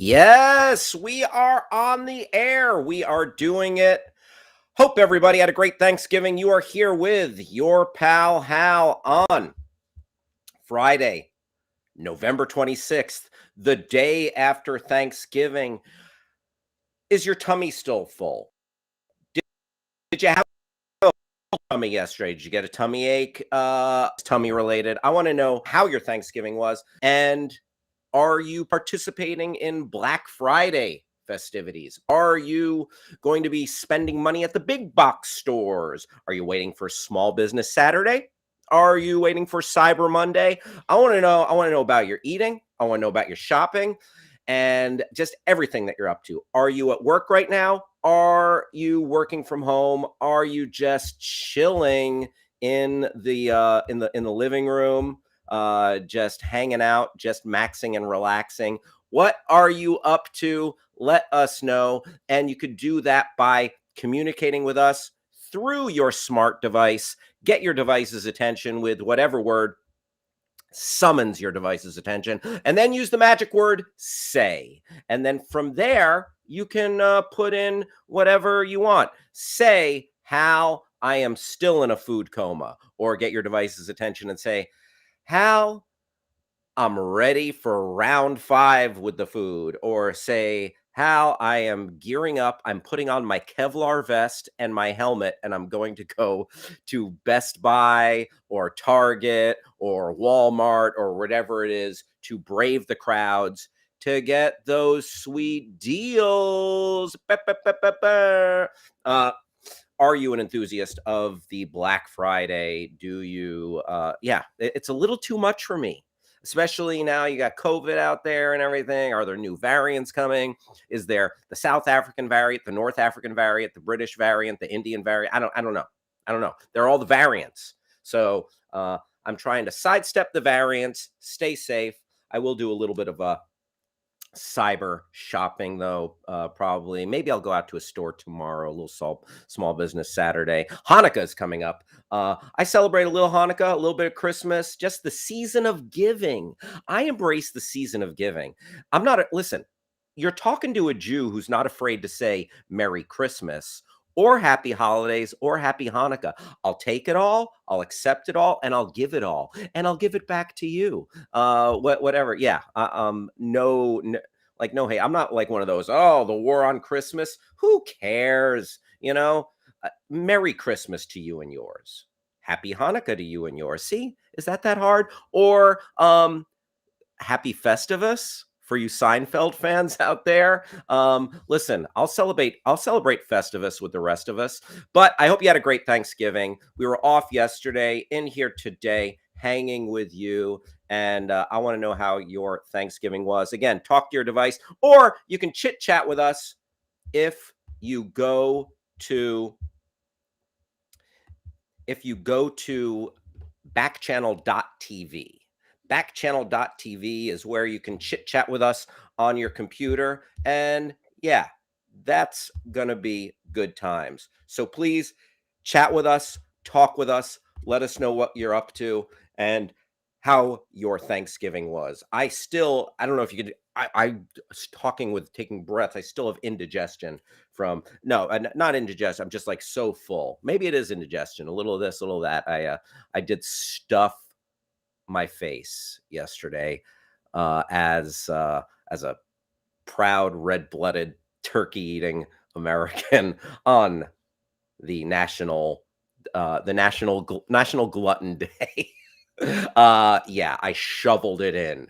Yes, we are on the air. We are doing it. Hope everybody had a great Thanksgiving. You are here with your pal Hal on Friday, November 26th, the day after Thanksgiving. Is your tummy still full? Did you have a tummy yesterday? Did you get a tummy ache? Tummy related. I want to know how your Thanksgiving was, and are you participating in Black Friday festivities? Are you going to be spending money at the big box stores? Are you waiting for Small Business Saturday? Are you waiting for Cyber Monday? I want to know. I want to know about your eating. I want to know about your shopping and just everything that you're up to. Are you at work right now? Are you working from home? Are you just chilling in the living room? Just hanging out, just maxing and relaxing. What are you up to? Let us know. And you could do that by communicating with us through your smart device. Get your device's attention with whatever word summons your device's attention, and then use the magic word say. And then from there, you can put in whatever you want. Say, Hal, I am still in a food coma. Or get your device's attention and say, Hal, I'm ready for round 5 with the food. Or say, Hal, I am gearing up. I'm putting on my Kevlar vest and my helmet, and I'm going to go to Best Buy or Target or Walmart or whatever it is to brave the crowds to get those sweet deals. Are you an enthusiast of the Black Friday? Do you it's a little too much for me, especially now you got COVID out there and everything. Are there new variants coming? Is there the South African variant, the North African variant, the British variant, the Indian variant? I don't know. They're all the variants. So I'm trying to sidestep the variants, stay safe. I will do a little bit of a cyber shopping though. Probably maybe I'll go out to a store tomorrow. A little small business Saturday. Hanukkah is coming up. I celebrate a little Hanukkah, a little bit of Christmas, just the season of giving. I embrace the season of giving. Listen, you're talking to a Jew who's not afraid to say Merry Christmas or Happy Holidays or Happy Hanukkah. I'll take it all, I'll accept it all, and I'll give it all, and I'll give it back to you. Whatever. Yeah. No, like, no, hey, I'm not like one of those, oh, the war on Christmas. Who cares? Merry Christmas to you and yours. Happy Hanukkah to you and yours. See, is that hard? Or Happy Festivus for you Seinfeld fans out there. Listen, I'll celebrate Festivus with the rest of us. But I hope you had a great Thanksgiving. We were off yesterday, in here today, hanging with you. And I want to know how your Thanksgiving was. Again, talk to your device, or you can chit chat with us if you go to backchannel.tv. Backchannel.tv is where you can chit chat with us on your computer. And yeah, that's going to be good times. So please chat with us, talk with us, let us know what you're up to and how your Thanksgiving was. I don't know if you could, I was taking breaths. I still have indigestion from, no, not indigestion. I'm just like so full. Maybe it is indigestion, a little of this, a little of that. I did stuff my face yesterday as a proud red-blooded turkey-eating American on the national glutton day. Yeah, I shoveled it in.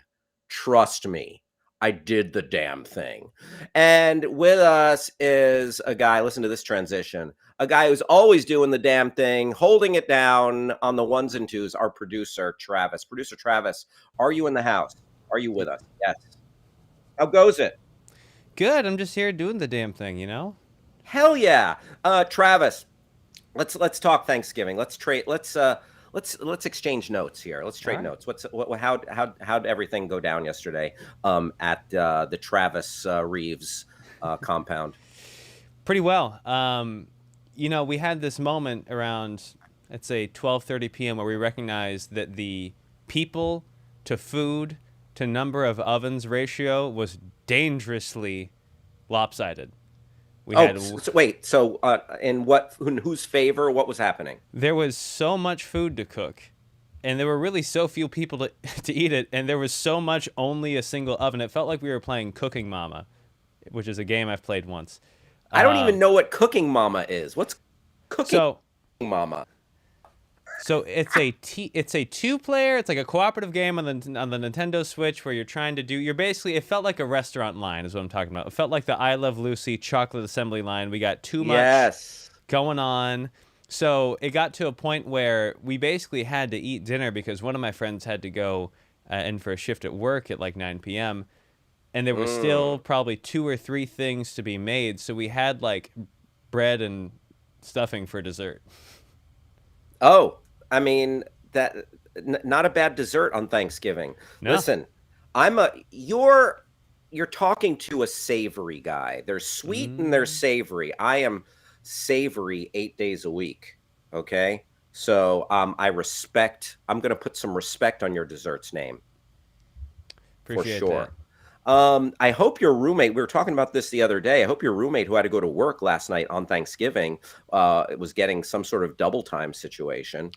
Trust me, I did the damn thing. And with us is a guy, listen to this transition, a guy who's always doing the damn thing, holding it down on the ones and twos, our producer, Travis. Producer Travis, are you in the house? Are you with us? Yes. How goes it? Good. I'm just here doing the damn thing, you know? Hell yeah. Travis, let's talk Thanksgiving. Let's exchange notes here. Let's All trade right. notes. How'd everything go down yesterday at the Travis Reeves compound? Pretty well. We had this moment around, let's say, 12:30 p.m. where we recognized that the people to food to number of ovens ratio was dangerously lopsided. We Oh, had wait. So, in whose favor? What was happening? there was so much food to cook, and there were really so few people to to eat it, and there was so much only a single oven. It felt like we were playing Cooking Mama, which is a game I've played once. I don't even Um, know what Cooking Mama is. What's Cooking so Mama? it's a two player. It's like a cooperative game on the Nintendo Switch where you're trying to do. You're basically. It felt like a restaurant line is what I'm talking about. It felt like the I Love Lucy chocolate assembly line. We got too much Yes. going on. So it got to a point where we basically had to eat dinner because one of my friends had to go in for a shift at work at like 9 p.m. And there were still Mm. probably two or three things to be made. So we had like bread and stuffing for dessert. Oh, I mean that not a bad dessert on Thanksgiving. No. Listen, I'm a you're talking to a savory guy. There's sweet and there's Mm, savory. I am savory 8 days a week. Okay, so I respect. I'm gonna put some respect on your dessert's name for appreciate that. sure. I hope your roommate. We were talking about this the other day. I hope your roommate, who had to go to work last night on Thanksgiving, was getting some sort of double time situation.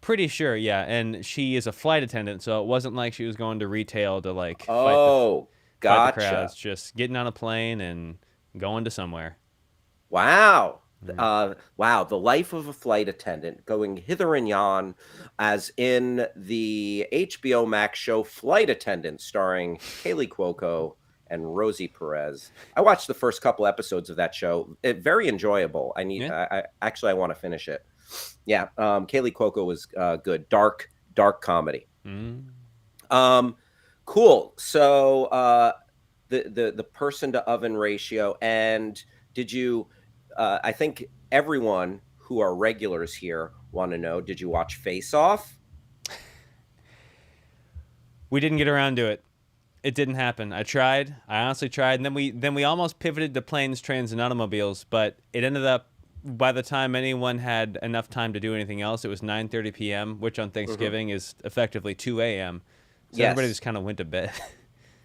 Pretty sure, yeah. And she is a flight attendant, so it wasn't like she was going to retail to like Oh, fight the crowds. gotcha. Just getting on a plane and going to somewhere. Wow. Mm. Wow. The life of a flight attendant going hither and yon, as in the HBO Max show Flight Attendant, starring Kaylee Cuoco and Rosie Perez. I watched the first couple episodes of that show. Very enjoyable. Yeah. I want to finish it. Yeah. Kaylee Cuoco was good. Dark comedy. Mm. Um, cool. So, the person to oven ratio, and did you? I think everyone who are regulars here want to know. Did you watch Face Off? We didn't get around to it. It didn't happen. I tried. I honestly tried, and then we almost pivoted to planes, trains, and automobiles, but it ended up by the time anyone had enough time to do anything else, it was 9:30 p.m., which on Hmm. Thanksgiving is effectively 2 a.m. So everybody Yes. just kind of went to bed.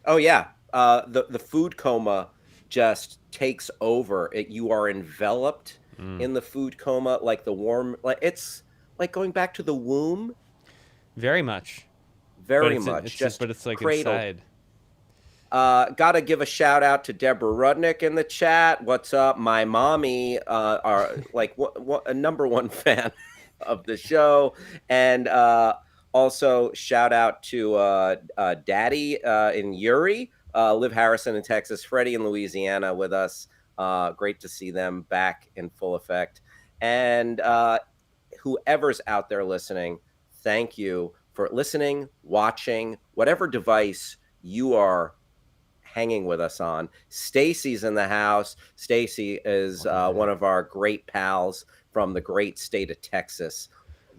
Oh yeah. The food coma just takes over. You are enveloped Mm. in the food coma, like the warm. Like it's like going back to the womb. Very much, but Very it's in, much, it's just but it's like cradled. inside. Gotta give a shout out to Deborah Rudnick in the chat. What's up, my mommy? Are like what a number one fan of the show, and also shout out to Daddy in Uri, Liv Harrison in Texas, Freddie in Louisiana with us. Great to see them back in full effect, and whoever's out there listening, thank you for listening, watching, whatever device you are hanging with us on. Stacy's in the house. Stacy is Welcome one back. of our great pals from the great state of Texas,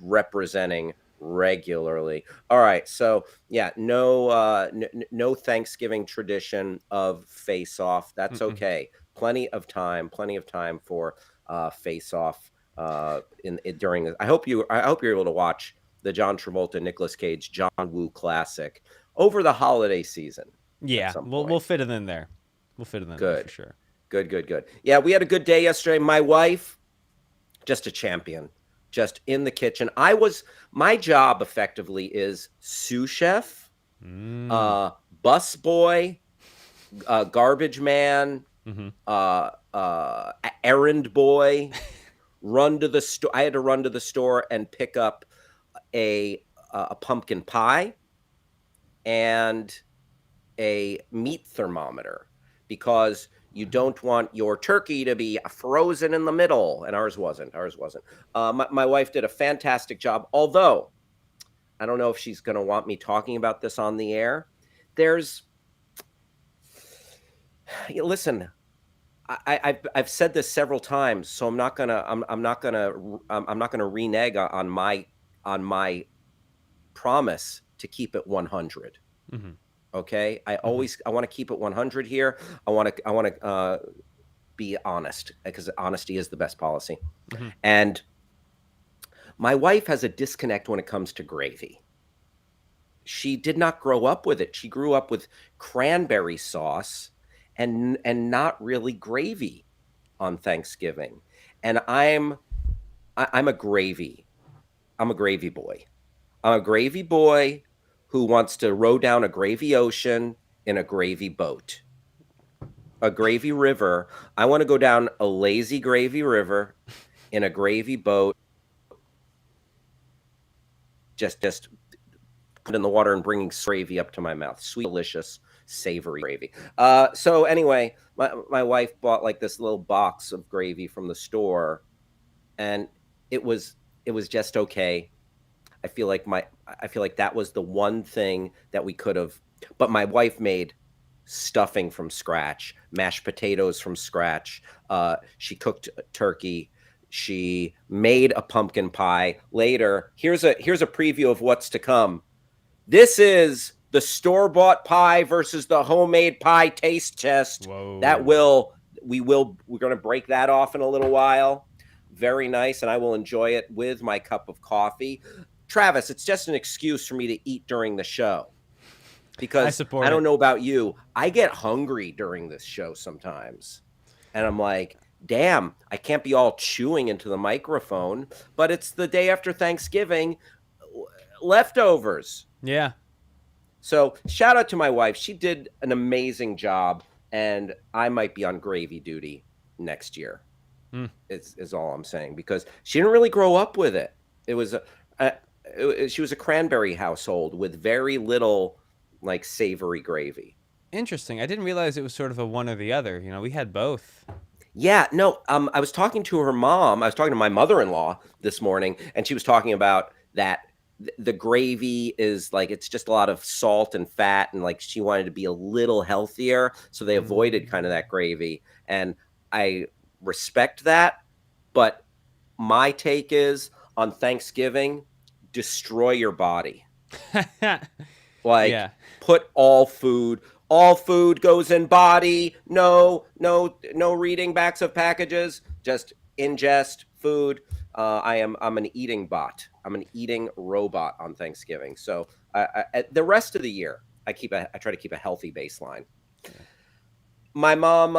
representing regularly. All right, so yeah, no Thanksgiving tradition of face off. That's Mm-mm. okay. Plenty of time for face off in during this. I hope you're able to watch the John Travolta Nicolas Cage John Woo classic over the holiday season at Yeah, some we'll point. fit it in there. We'll fit it in there for Good, sure. good. Yeah, we had a good day yesterday. My wife, just a champion, just in the kitchen. My job effectively is sous chef, Mm. uh, bus boy, garbage man, Hmm. errand boy. Run to the store. I had to run to the store and pick up a a pumpkin pie and a meat thermometer because you don't want your turkey to be frozen in the middle. And ours wasn't. Ours wasn't. My wife did a fantastic job, although I don't know if she's going to want me talking about this on the air. There's, listen, I've said this several times, so I'm not gonna renege on my promise to keep it 100. Hmm. Okay, Hmm. I want to keep it 100 here. I want to be honest because honesty is the best policy. Hmm. And my wife has a disconnect when it comes to gravy. she did not grow up with it. She grew up with cranberry sauce and not really gravy on Thanksgiving. And I'm a gravy. I'm a gravy boy. I'm a gravy boy who wants to row down a gravy ocean in a gravy boat, a gravy river. I want to go down a lazy gravy river in a gravy boat, just put in the water and bringing gravy up to my mouth. Sweet, delicious, savory gravy. So anyway, my wife bought like this little box of gravy from the store, and it was it was just okay. I feel like that was the one thing that we could have. But my wife made stuffing from scratch, mashed potatoes from scratch. She cooked turkey. She made a pumpkin pie. Later, here's a preview of what's to come. This is the store-bought pie versus the homemade pie taste test. That Whoa. will we're going to break that off in a little while. Very nice, and I will enjoy it with my cup of coffee. Travis, it's just an excuse for me to eat during the show I because I support don't it. know about you. I get hungry during this show sometimes. And I'm like, damn, I can't be all chewing into the microphone, but it's the day after Thanksgiving, leftovers. Yeah. So shout out to my wife. She did an amazing job, and I might be on gravy duty next year. Mm. Is all I'm saying because she didn't really grow up with it. It was a she was a cranberry household with very little like savory gravy. Interesting. I didn't realize it was sort of a one or the other. You know, we had both. Yeah, no, I was talking to her mom. I was talking to my mother-in-law this morning, and she was talking about that the gravy is like it's just a lot of salt and fat, and like she wanted to be a little healthier, so they avoided kind of that gravy. And I respect that, but my take is on Thanksgiving, destroy your body. Like Yeah. put all food goes in body. No reading backs of packages. Just ingest food. I'm an eating bot. I'm an eating robot on Thanksgiving. So the rest of the year, I try to keep a healthy baseline. My mom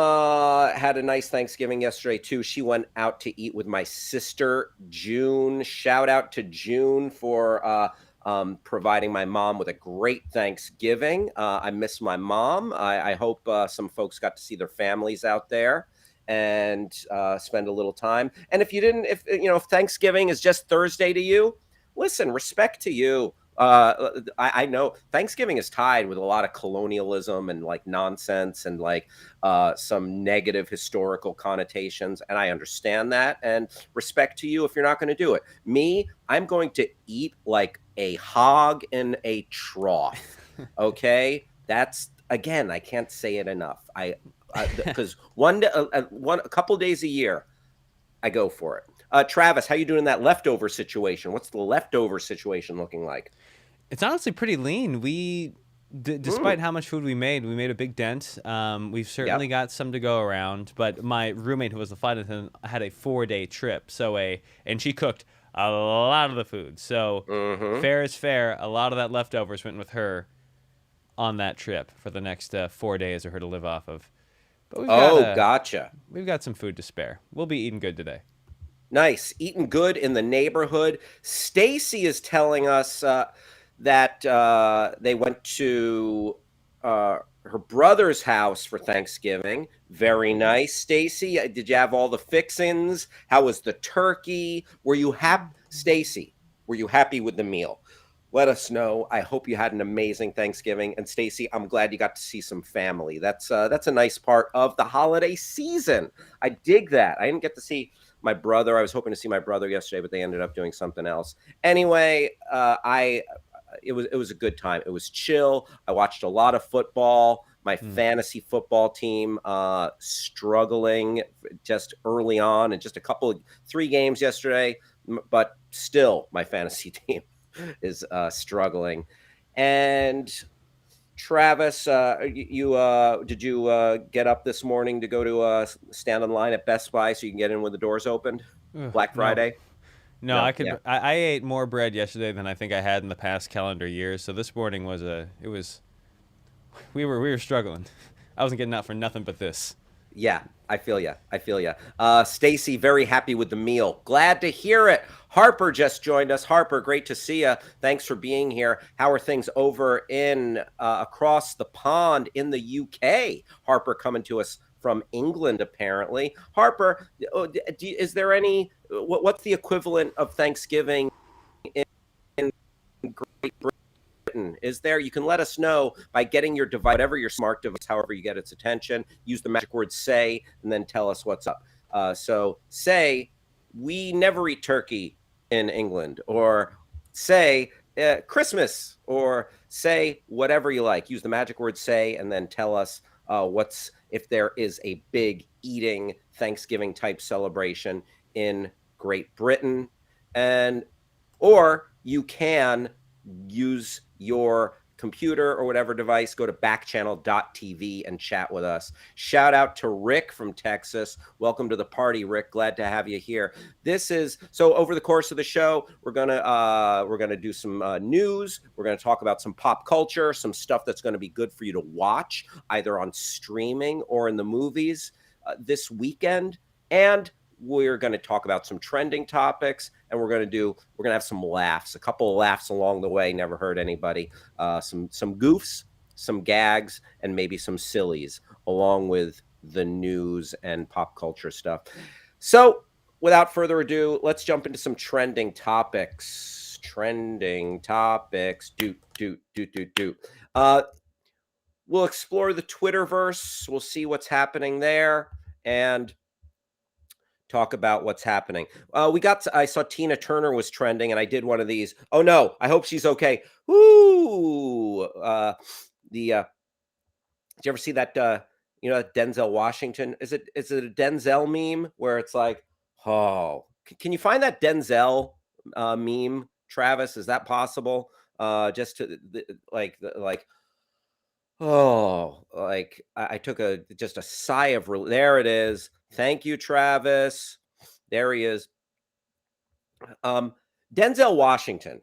had a nice Thanksgiving yesterday too. She went out to eat with my sister June. Shout out to June for providing my mom with a great Thanksgiving. I miss my mom. I hope some folks got to see their families out there and spend a little time. And if you didn't, if Thanksgiving is just Thursday to you, listen, respect to you. I know Thanksgiving is tied with a lot of colonialism and like nonsense and like some negative historical connotations, and I understand that and respect to you if you're not going to do it. Me, I'm going to eat like a hog in a trough. Okay, that's again, I can't say it enough. Because a couple days a year, I go for it. Travis, how you doing in that leftover situation? What's the leftover situation looking like? It's honestly pretty lean. Despite Mm, how much food we made a big dent. We've certainly yep. got some to go around. But my roommate, who was the flight attendant, had a 4-day trip. And she cooked a lot of the food. So Mm-hmm. fair is fair. A lot of that leftovers went with her on that trip for the next 4 days for her to live off of. But Oh, gotcha. we've got some food to spare. We'll be eating good today. Nice. Eating good in the neighborhood. Stacy is telling us that they went to her brother's house for Thanksgiving. Very nice, Stacy. Did you have all the fixins? How was the turkey? Were you happy, Stacy? Were you happy with the meal? Let us know. I hope you had an amazing Thanksgiving. And Stacy, I'm glad you got to see some family. That's a nice part of the holiday season. I dig that. I didn't get to see my brother. I was hoping to see my brother yesterday, but they ended up doing something else. Anyway, I it was a good time. It was chill. I watched a lot of football. My Hmm. fantasy football team struggling just early on, and just a couple of 3 games yesterday, but still my fantasy team is struggling. And Travis, did you get up this morning to go to stand in line at Best Buy so you can get in when the doors opened? Ugh, Black no, Friday. No, No, yeah. I ate more bread yesterday than I think I had in the past calendar years. So this morning it was we were struggling. I wasn't getting out for nothing but this. Yeah, I feel ya. I feel ya. Stacy, very happy with the meal. Glad to hear it. Harper just joined us. Harper, great to see you. Thanks for being here. How are things over in across the pond in the UK? Harper coming to us from England, apparently. Harper, is there any? What's the equivalent of Thanksgiving in Great Britain? Is there? You can let us know by getting your device, whatever your smart device, however you get its attention. Use the magic word "say" and then tell us what's up. So say we never eat turkey in England, or say Christmas, or say whatever you like. Use the magic word "say" and then tell us what's if there is a big eating Thanksgiving type celebration in Great Britain, and or you can use your computer or whatever device, go to backchannel.tv and chat with us. Shout out to Rick from Texas. Welcome to the party, Rick. Glad to have you here. This is so over the course of the show, we're gonna do some news. We're gonna talk about some pop culture, some stuff that's gonna be good for you to watch, either on streaming or in the movies this weekend. And we're going to talk about some trending topics, and we're going to have some laughs, a couple of laughs along the way. Never hurt anybody. Some goofs, some gags, and maybe some sillies, along with the news and pop culture stuff. So, without further ado, let's jump into some trending topics. Trending topics. Do. We'll explore the Twitterverse. We'll see what's happening there, and talk about what's happening. I saw Tina Turner was trending, and I did one of these. Oh no, I hope she's okay. Woo! Did you ever see that? Denzel Washington. Is it a Denzel meme where it's like, oh, can you find that Denzel meme, Travis? Is that possible? Just to like. Oh, like I took just a sigh of relief. There it is. Thank you, Travis. There he is. Um, Denzel Washington,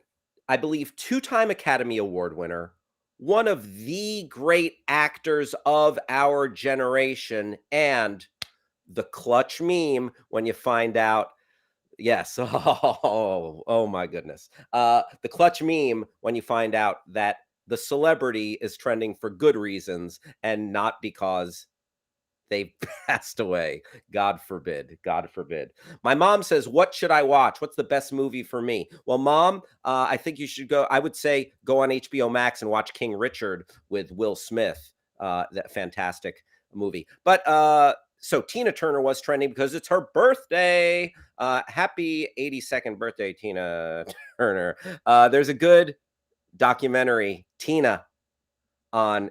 I believe, two-time Academy Award winner, one of the great actors of our generation, and the clutch meme when you find out. Yes. Oh my goodness. The clutch meme when you find out that the celebrity is trending for good reasons and not because they passed away. God forbid. God forbid. My mom says, "What should I watch? What's the best movie for me?" Well, Mom, I think you should go. I would say go on HBO Max and watch King Richard with Will Smith. That fantastic movie. But so Tina Turner was trending because it's her birthday. Happy 82nd birthday, Tina Turner. There's a good documentary, Tina, on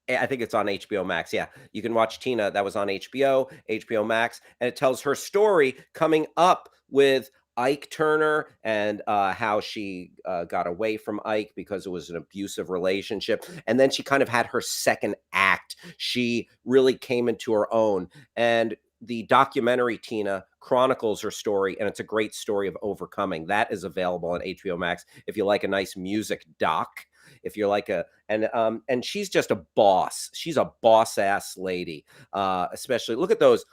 I think it's on HBO Max. Yeah, you can watch Tina. That was on HBO Max, and it tells her story coming up with Ike Turner and how she got away from Ike because it was an abusive relationship. And then she kind of had her second act. She really came into her own. And the documentary Tina chronicles her story, and it's a great story of overcoming. That is available on HBO Max if you like a nice music doc. If you're like and she's just a boss. She's a boss ass lady. Especially look at those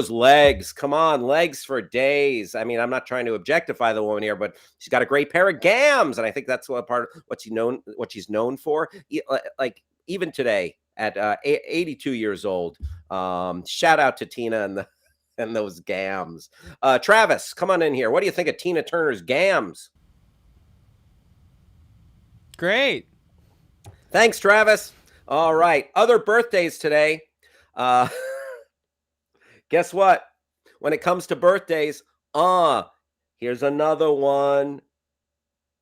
legs. Come on, legs for days. I mean, I'm not trying to objectify the woman here, but she's got a great pair of gams, and I think that's what part of what she's known for. Like even today at 82 years old. Shout out to Tina and those gams. Travis, come on in here. What do you think of Tina Turner's gams? Great. Thanks, Travis. All right. Other birthdays today. Uh, guess what? When it comes to birthdays, here's another one.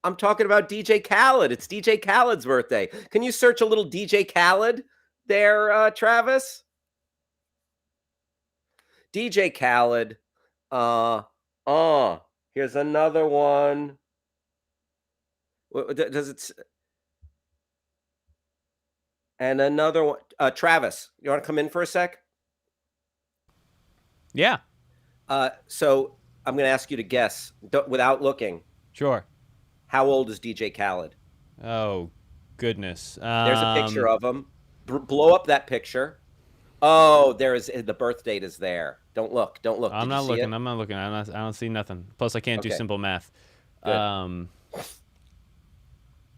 I'm talking about DJ Khaled. It's DJ Khaled's birthday. Can you search a little DJ Khaled there, Travis? DJ Khaled. Here's another one. Does it? And another one. Travis, you want to come in for a sec? Yeah. So I'm going to ask you to guess without looking. Sure. How old is DJ Khaled? Oh, goodness. There's a picture of him. Blow up that picture. Oh, the birth date is there. Don't look. Don't look. I'm Did you not see looking. it? I'm not looking. I don't see nothing. Plus, I can't do Okay, simple math. good. Um,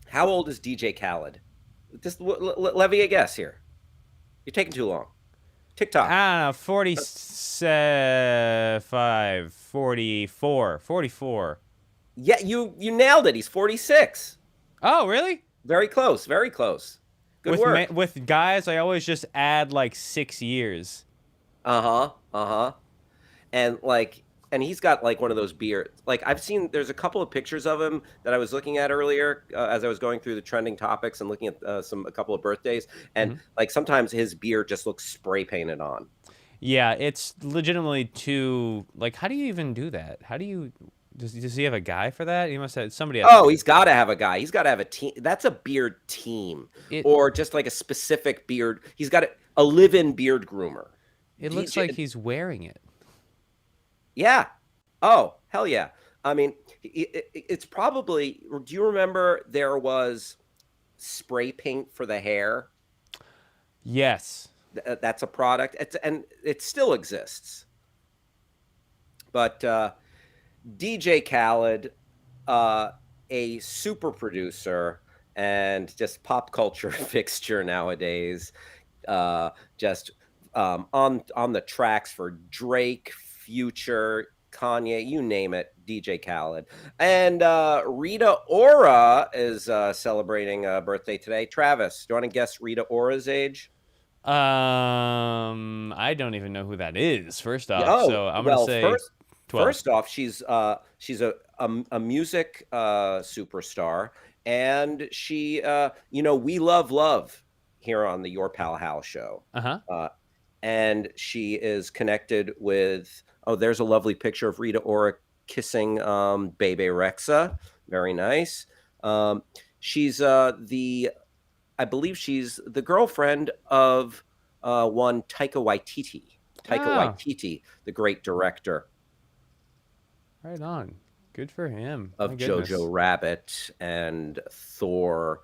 How old is DJ Khaled? Just levy a guess here. You're taking too long. TikTok. I don't know, 45, 44, 44. Yeah, you nailed it. He's 46. Oh, really? Very close. Very close. Good With work. with guys, I always just add like 6 years. Uh-huh. Uh-huh. And he's got like one of those beards. Like I've seen there's a couple of pictures of him that I was looking at earlier as I was going through the trending topics and looking at a couple of birthdays, and Hmm. like sometimes his beard just looks spray painted on. Yeah, it's legitimately too. Like, how do you even do that? How do you? Does he have a guy for that? He must have. Somebody has to Oh, do he's it. got to have a guy. He's got to have a team. That's a beard team, It or just like a specific beard. He's got a live-in beard groomer. it looks DJ, like he's wearing it. yeah. Oh, hell yeah. I mean, it's probably. Do you remember there was spray paint for the hair? Yes. That's a product. And it still exists. But DJ Khaled, uh, a super producer and just pop culture fixture nowadays. Uh, just on the tracks for Drake, Future, Kanye, you name it. DJ Khaled and Rita Ora is celebrating a birthday today. Travis, do you want to guess Rita Ora's age? I don't even know who that is. First Yeah, off, oh, so I'm gonna well, say first 12. first off, she's a music superstar, and she we love here on the Your Pal Hal show. Uh huh. Uh and she is connected with, oh, there's a lovely picture of Rita Ora kissing Bebe Rexha. Very nice. She's the I believe she's the girlfriend of one Taika Waititi. Taika Oh, Waititi, the great director right on. Good for him. My of goodness. Jojo Rabbit and Thor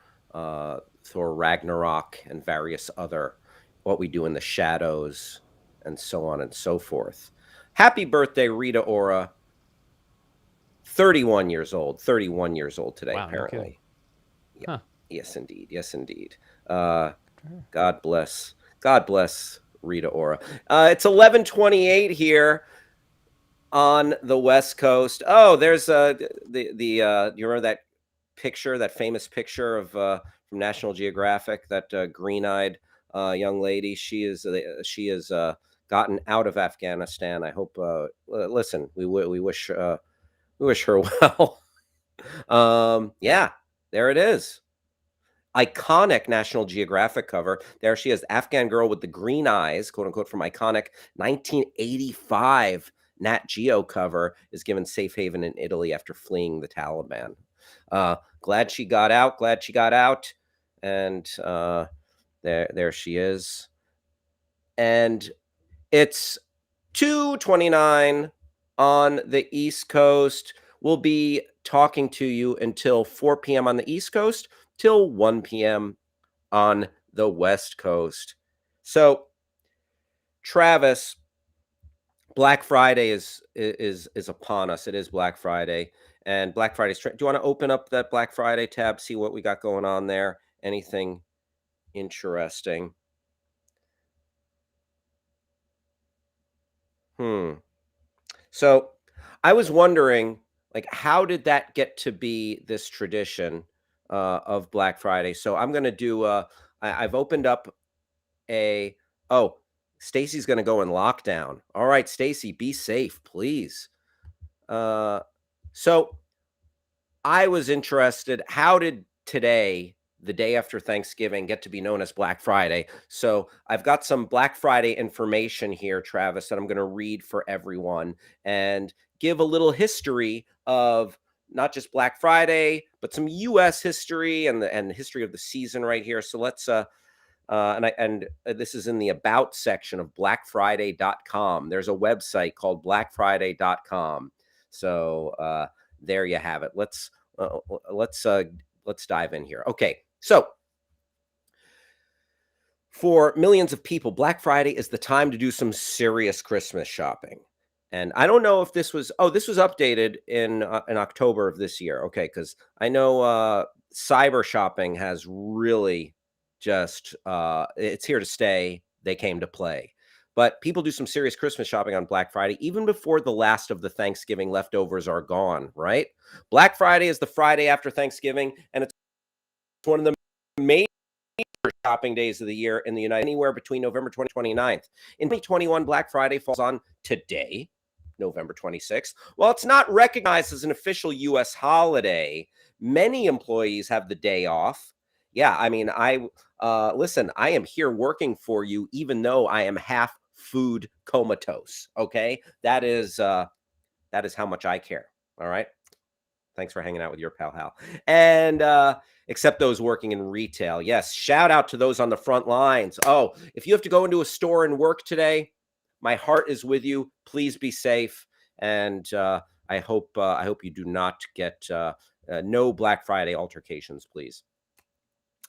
Ragnarok, and various other What We Do in the Shadows, and so on and so forth. Happy birthday, Rita Ora. 31 years old. 31 years old today, Wow, no kidding. apparently. Yeah. Huh. Yes, indeed. Yes, indeed. Uh, God bless. God bless Rita Ora. It's 11:28 here on the West Coast. Oh, there's you remember that picture, that famous picture of from National Geographic, that green-eyed young lady. She is gotten out of Afghanistan. I hope. Listen, we wish her well. Yeah, there it is. Iconic National Geographic cover. There she is, Afghan girl with the green eyes, quote unquote, from iconic 1985 Nat Geo cover, is given safe haven in Italy after fleeing the Taliban. Glad she got out. Glad she got out. And there she is. And it's 2:29 on the East Coast. We'll be talking to you until 4 p.m. on the East Coast, till 1 p.m. on the West Coast. So, Travis, Black Friday is upon us. It is Black Friday, and Black Friday's. Do you want to open up that Black Friday tab, see what we got going on there? Anything interesting? Hmm. So, I was wondering, like, how did that get to be this tradition of Black Friday? So, I'm going to do. I've opened up a. Oh, Stacy's going to go in lockdown. All right, Stacy, be safe, please. Uh, so, I was interested. How did today, the day after Thanksgiving, get to be known as Black Friday? So I've got some Black Friday information here, Travis, that I'm going to read for everyone and give a little history of not just Black Friday, but some U.S. history and the history of the season right here. So let's and this is in the about section of blackfriday.com. There's a website called blackfriday.com. So there you have it. Uh, let's uh, let's dive in here. Okay, so for millions of people, Black Friday is the time to do some serious Christmas shopping. And I don't know if this was this was updated in October of this year. Okay, because I know cyber shopping has really just it's here to stay. They came to play. But people do some serious Christmas shopping on Black Friday, even before the last of the Thanksgiving leftovers are gone, right? Black Friday is the Friday after Thanksgiving, and it's one of the main shopping days of the year in the United anywhere between November 20th and 29th. In 2021, Black Friday falls on today, November 26th. While it's not recognized as an official U.S. holiday, many employees have the day off. Yeah, I mean, listen, I am here working for you, even though I am half food comatose. Okay, that is how much I care. All right. Thanks for hanging out with your pal Hal. And except those working in retail. Yes, shout out to those on the front lines. Oh, if you have to go into a store and work today, my heart is with you. Please be safe. And I hope you do not get no Black Friday altercations, please.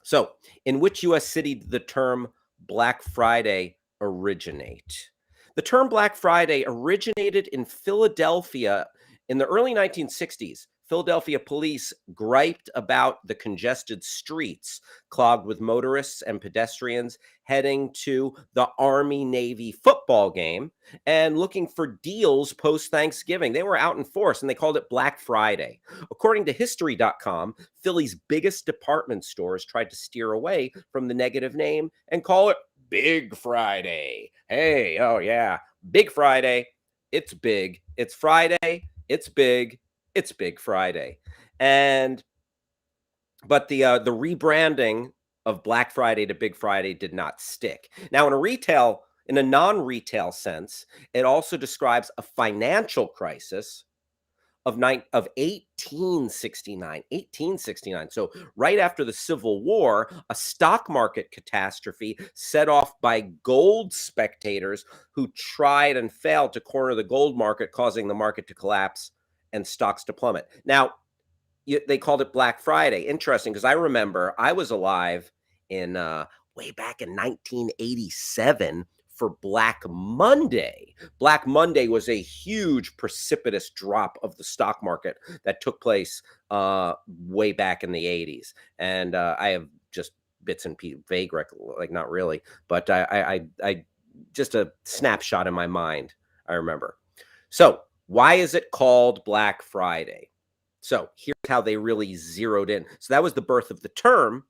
So, in which U.S. city did the term Black Friday originate? The term Black Friday originated in Philadelphia in the early 1960s. Philadelphia police griped about the congested streets clogged with motorists and pedestrians heading to the Army-Navy football game and looking for deals post-Thanksgiving. They were out in force and they called it Black Friday. According to History.com, Philly's biggest department stores tried to steer away from the negative name and call it Big Friday. Hey, oh yeah, Big Friday. It's big. It's Friday. It's big. It's Big Friday. But the rebranding of Black Friday to Big Friday did not stick. Now, in a non-retail sense, it also describes a financial crisis of 1869. So right after the Civil War, a stock market catastrophe set off by gold speculators who tried and failed to corner the gold market, causing the market to collapse and stocks to plummet. Now, they called it Black Friday. Interesting, because I remember I was alive in way back in 1987 for Black Monday. Black Monday was a huge precipitous drop of the stock market that took place way back in the 80s. And I have just bits and pieces, vague, like not really, but I just a snapshot in my mind, I remember. So why is it called Black Friday? So here's how they really zeroed in. So that was the birth of the term.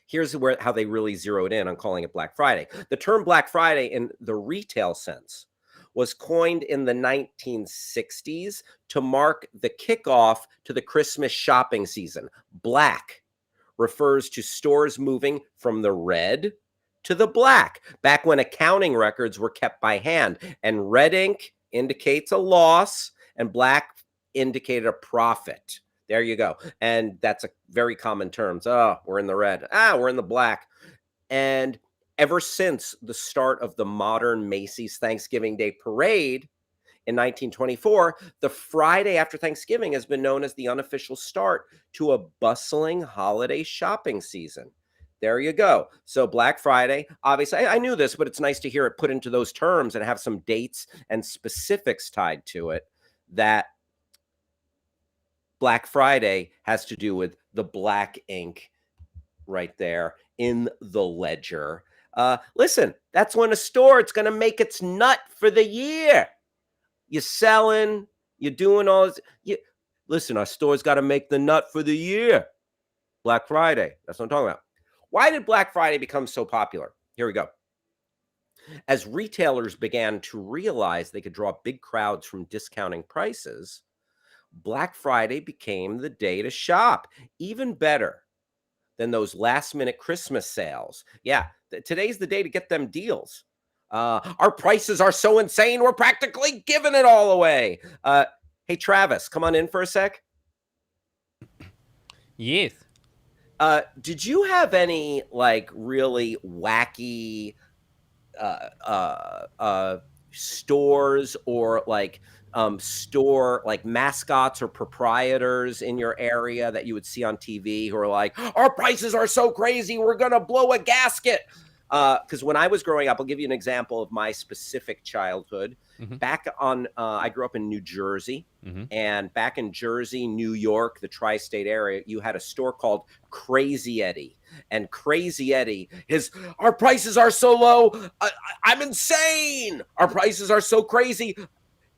Here's how they really zeroed in on calling it Black Friday. The term Black Friday in the retail sense was coined in the 1960s to mark the kickoff to the Christmas shopping season. Black refers to stores moving from the red to the black, back when accounting records were kept by hand, and red ink indicates a loss and black indicated a profit. There you go. And that's a very common term. Oh, we're in the red. We're in the black. And ever since the start of the modern Macy's Thanksgiving Day Parade in 1924, the Friday after Thanksgiving has been known as the unofficial start to a bustling holiday shopping season. There you go. So Black Friday, obviously, I knew this, but it's nice to hear it put into those terms and have some dates and specifics tied to it. That Black Friday has to do with the black ink right there in the ledger. Listen, that's when a store, it's going to make its nut for the year. You're selling, you're doing all this. Listen, our store's got to make the nut for the year. Black Friday. That's what I'm talking about. Why did Black Friday become so popular? Here we go. As retailers began to realize they could draw big crowds from discounting prices, Black Friday became the day to shop. Even better than those last minute Christmas sales. Yeah, today's the day to get them deals. Our prices are so insane, we're practically giving it all away. Hey, Travis, come on in for a sec. Yes. Did you have any like really wacky stores or like store like mascots or proprietors in your area that you would see on TV who are like, our prices are so crazy, we're gonna blow a gasket. Because when I was growing up, I'll give you an example of my specific childhood. Mm-hmm. I grew up in New Jersey, Mm-hmm. and back in Jersey, New York, the tri-state area, you had a store called Crazy Eddie. And Crazy Eddie, our prices are so low, I'm insane. Our prices are so crazy,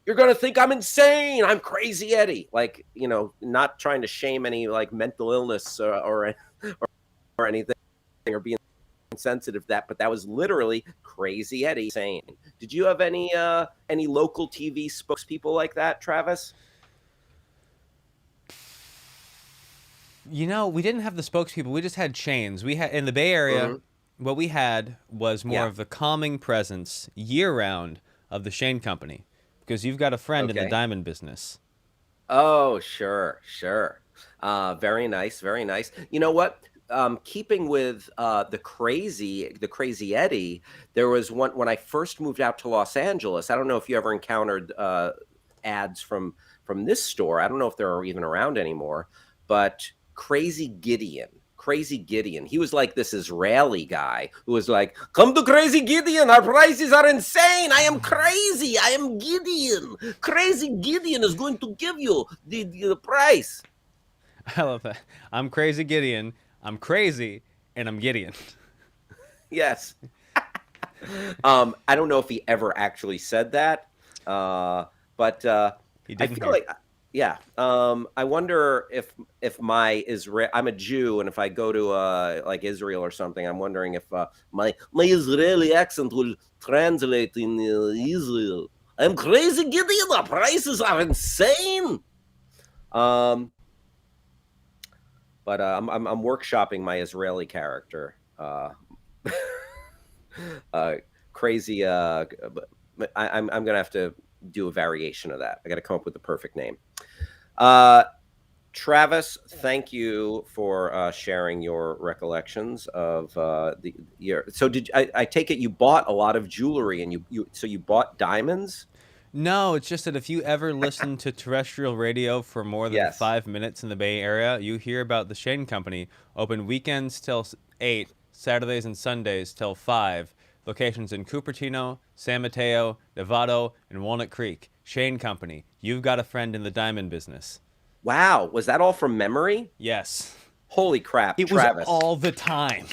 you're gonna think I'm insane. I'm Crazy Eddie. Like, not trying to shame any like mental illness or anything or being sensitive to that, but that was literally Crazy Eddie saying. Did you have any local TV spokespeople like that, Travis? We didn't have the spokespeople. We just had chains. We had in the Bay Area. Mm-hmm. What we had was more Yeah. of the calming presence year round of the Shane Company, because you've got a friend in the Okay. diamond business. Oh, sure. Very nice, very nice. You know what? Keeping with the crazy Eddie, there was one when I first moved out to Los Angeles. I don't know if you ever encountered ads from this store. I don't know if they're even around anymore, but Crazy Gideon. He was like this Israeli guy who was like, "Come to Crazy Gideon. Our prices are insane. I am crazy. I am Gideon. Crazy Gideon is going to give you the price." I love that. I'm Crazy Gideon. I'm crazy, and I'm Gideon. Yes. I don't know if he ever actually said that, but He I didn't feel hear. like, yeah. I wonder if my Israel, I'm a Jew, and if I go to like Israel or something, I'm wondering if my Israeli accent will translate in Israel. I'm Crazy Gideon. The prices are insane. Um, but I'm workshopping my Israeli character. Uh, crazy. I'm gonna have to do a variation of that. I got to come up with the perfect name. Uh, Travis, thank you for sharing your recollections of the year. So I take it you bought a lot of jewelry, and you bought diamonds? No, it's just that if you ever listen to terrestrial radio for more than Yes. 5 minutes in the Bay Area, you hear about the Shane Company, open weekends till 8, Saturdays and Sundays till 5. Locations in Cupertino, San Mateo, Novato, and Walnut Creek. Shane Company. You've got a friend in the diamond business. Wow, was that all from memory? Yes. Holy crap, It was Travis. all the time.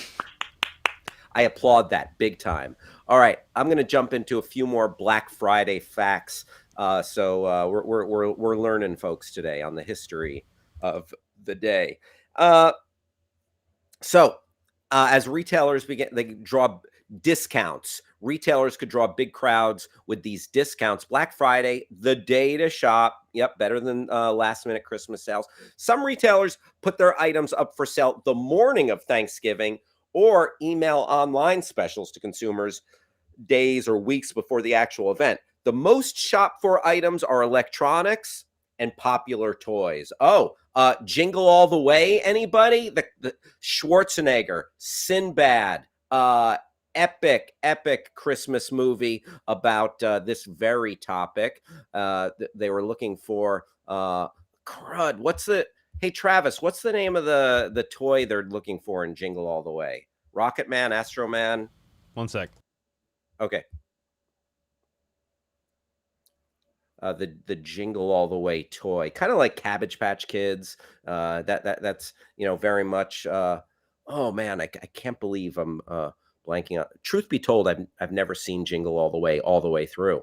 I applaud that big time. All right, I'm going to jump into a few more Black Friday facts. We're learning, folks, today on the history of the day. Uh, as retailers they draw discounts. Retailers could draw big crowds with these discounts. Black Friday, the day to shop. Yep, better than last minute Christmas sales. Some retailers put their items up for sale the morning of Thanksgiving or email online specials to consumers days or weeks before the actual event. The most shopped for items are electronics and popular toys. Oh, Jingle All the Way, anybody? The Schwarzenegger, Sinbad, epic Christmas movie about this very topic. They were looking for crud. Hey Travis? What's the name of the toy they're looking for in Jingle All the Way? Rocket Man, Astro Man. One sec. Okay. The Jingle All the Way toy, kind of like Cabbage Patch Kids. That's very much. Oh man, I can't believe I'm blanking out. Truth be told, I've never seen Jingle all the way through.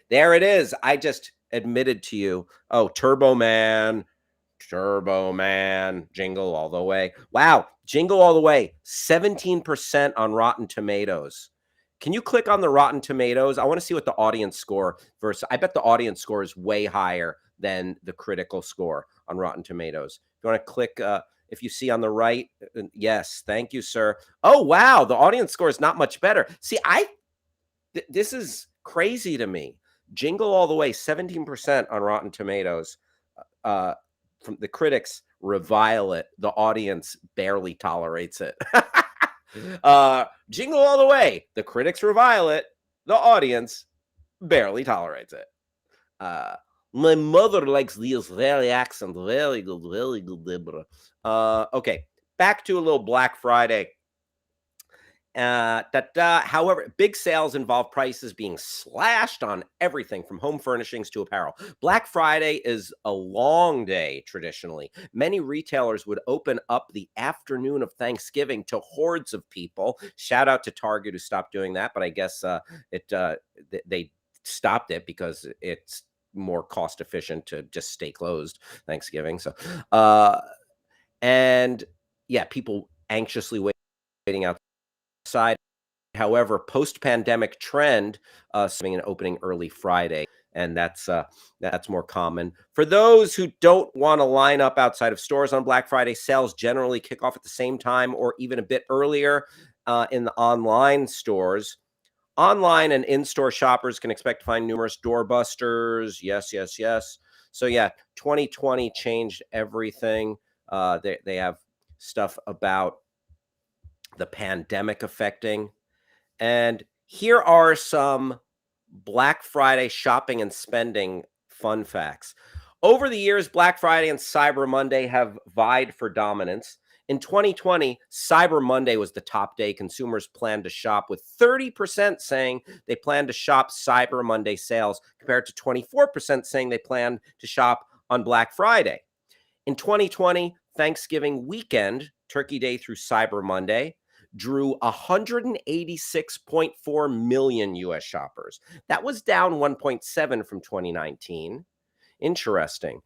There it is. I just admitted to you. Oh, Turbo Man, Jingle All the Way. Wow, Jingle All the Way, 17% on Rotten Tomatoes. Can you click on the Rotten Tomatoes? I want to see what the audience score versus. I bet the audience score is way higher than the critical score on Rotten Tomatoes. If you want to click, if you see on the right, yes, thank you, sir. Oh wow, the audience score is not much better. See, this is crazy to me. Jingle All the Way, 17% on Rotten Tomatoes. From the critics revile it. The audience barely tolerates it. Jingle All the Way. The critics revile it. The audience barely tolerates it. My mother likes the Israeli accent. Very good, Deborah. Okay, back to a little Black Friday. However, big sales involve prices being slashed on everything from home furnishings to apparel. Black Friday is a long day traditionally. Many retailers would open up the afternoon of Thanksgiving to hordes of people. Shout out to Target who stopped doing that, but I guess they stopped it because it's more cost efficient to just stay closed Thanksgiving. So, and yeah, people anxiously waiting outside. However, post-pandemic trend, seeing an opening early Friday, and that's more common. For those who don't want to line up outside of stores on Black Friday, sales generally kick off at the same time or even a bit earlier in the online stores. Online and in-store shoppers can expect to find numerous doorbusters. Yes, yes, yes. So yeah, 2020 changed everything. They have stuff about the pandemic affecting. And here are some Black Friday shopping and spending fun facts. Over the years, Black Friday and Cyber Monday have vied for dominance. In 2020, Cyber Monday was the top day consumers planned to shop, with 30% saying they plan to shop Cyber Monday sales, compared to 24% saying they plan to shop on Black Friday. In 2020, Thanksgiving weekend, Turkey Day through Cyber Monday, drew 186.4 million US shoppers. That was down 1.7 from 2019. Interesting.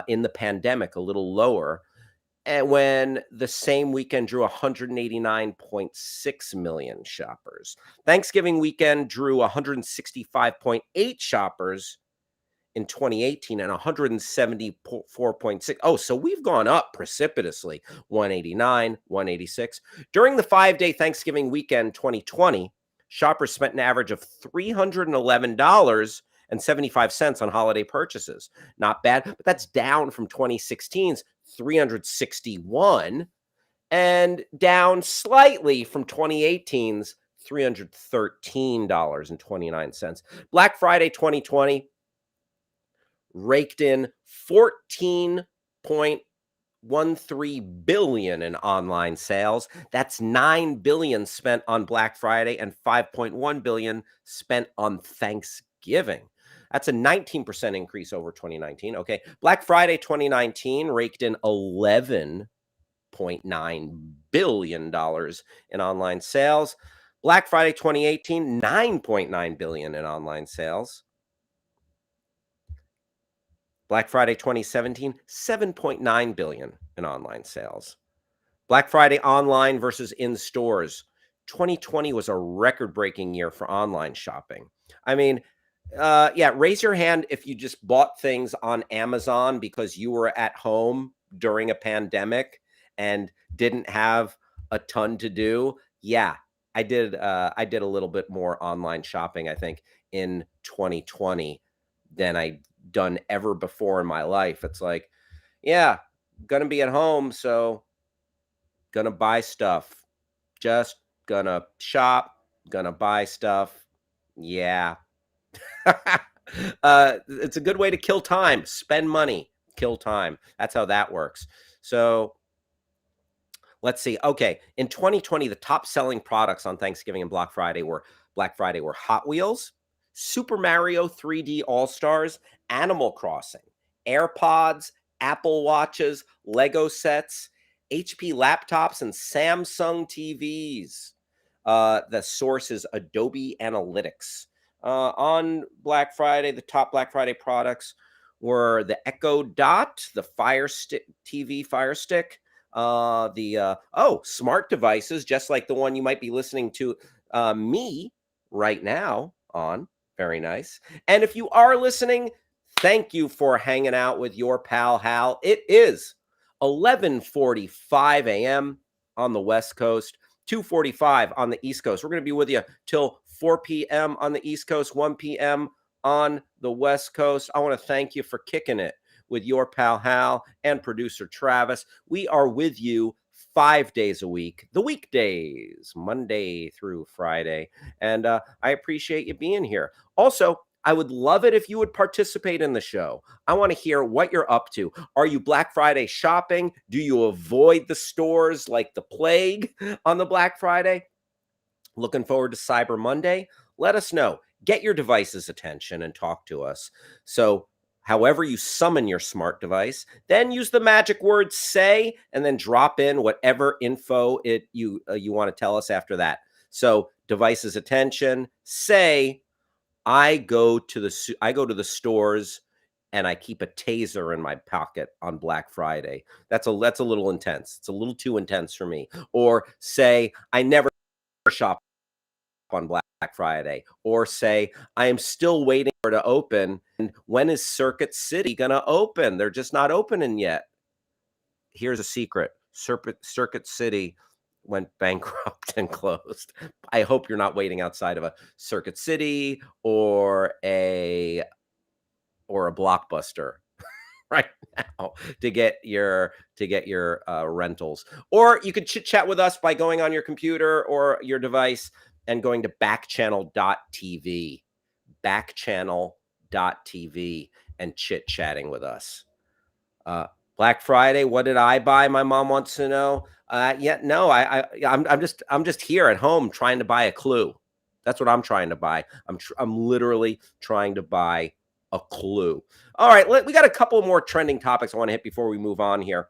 In the pandemic, a little lower. And when the same weekend drew 189.6 million shoppers. Thanksgiving weekend drew 165.8 shoppers in 2018 and 174.6. Oh, so we've gone up precipitously. 189, 186. During the 5-day Thanksgiving weekend 2020, shoppers spent an average of $311.75 on holiday purchases. Not bad, but that's down from 2016's 361 and down slightly from 2018's $313.29. Black Friday 2020 raked in 14.13 billion in online sales. That's 9 billion spent on Black Friday and 5.1 billion spent on Thanksgiving. That's a 19% increase over 2019. Okay, Black Friday 2019 raked in $11.9 billion in online sales. Black Friday 2018, $9.9 billion in online sales. Black Friday 2017, $7.9 billion in online sales. Black Friday online versus in stores. 2020 was a record-breaking year for online shopping. I mean, yeah, raise your hand if you just bought things on Amazon because you were at home during a pandemic and didn't have a ton to do. Yeah, I did. I did a little bit more online shopping, I think, in 2020 than I done ever before in my life. It's like, yeah, gonna be at home, so gonna buy stuff. Just gonna shop, gonna buy stuff. Yeah. It's a good way to kill time. Spend money, kill time. That's how that works. So let's see. Okay, in 2020, the top selling products on Thanksgiving and Black Friday were Hot Wheels, Super Mario 3D All Stars, Animal Crossing, AirPods, Apple Watches, Lego sets, HP laptops, and Samsung TVs. The source is Adobe Analytics. On Black Friday, the top Black Friday products were the Echo Dot, the Fire Stick TV Fire Stick, smart devices, just like the one you might be listening to me right now on. Very nice. And if you are listening, thank you for hanging out with your pal Hal. It is 11:45 a.m. on the West Coast, 2:45 on the East Coast. We're going to be with you till 4 p.m. on the East Coast, 1 p.m. on the West Coast. I want to thank you for kicking it with your pal Hal and producer Travis. We are with you 5 days a week, the weekdays, Monday through Friday. And I appreciate you being here. Also, I would love it if you would participate in the show. I want to hear what you're up to. Are you Black Friday shopping? Do you avoid the stores like the plague on the Black Friday? Looking forward to Cyber Monday? Let us know. Get your device's attention and talk to us. So, however you summon your smart device, then use the magic word say and then drop in whatever info you want to tell us after that. So, device's attention, say I go to the stores and I keep a taser in my pocket on Black Friday. That's a little intense. It's a little too intense for me. Or say I never shop on Black Friday. Or say I am still waiting for it to open. And when is Circuit City gonna open? They're just not opening yet. Here's a secret: Circuit City went bankrupt and closed. I hope you're not waiting outside of a Circuit City or a Blockbuster right now to get your rentals. Or you could chit chat with us by going on your computer or your device and going to backchannel.tv, backchannel.tv, and chit chatting with us. Black Friday, what did I buy? My mom wants to know. Yeah, no, I'm just here at home trying to buy a clue. That's what I'm trying to buy. I'm literally trying to buy a clue. All right, we got a couple more trending topics I want to hit before we move on here.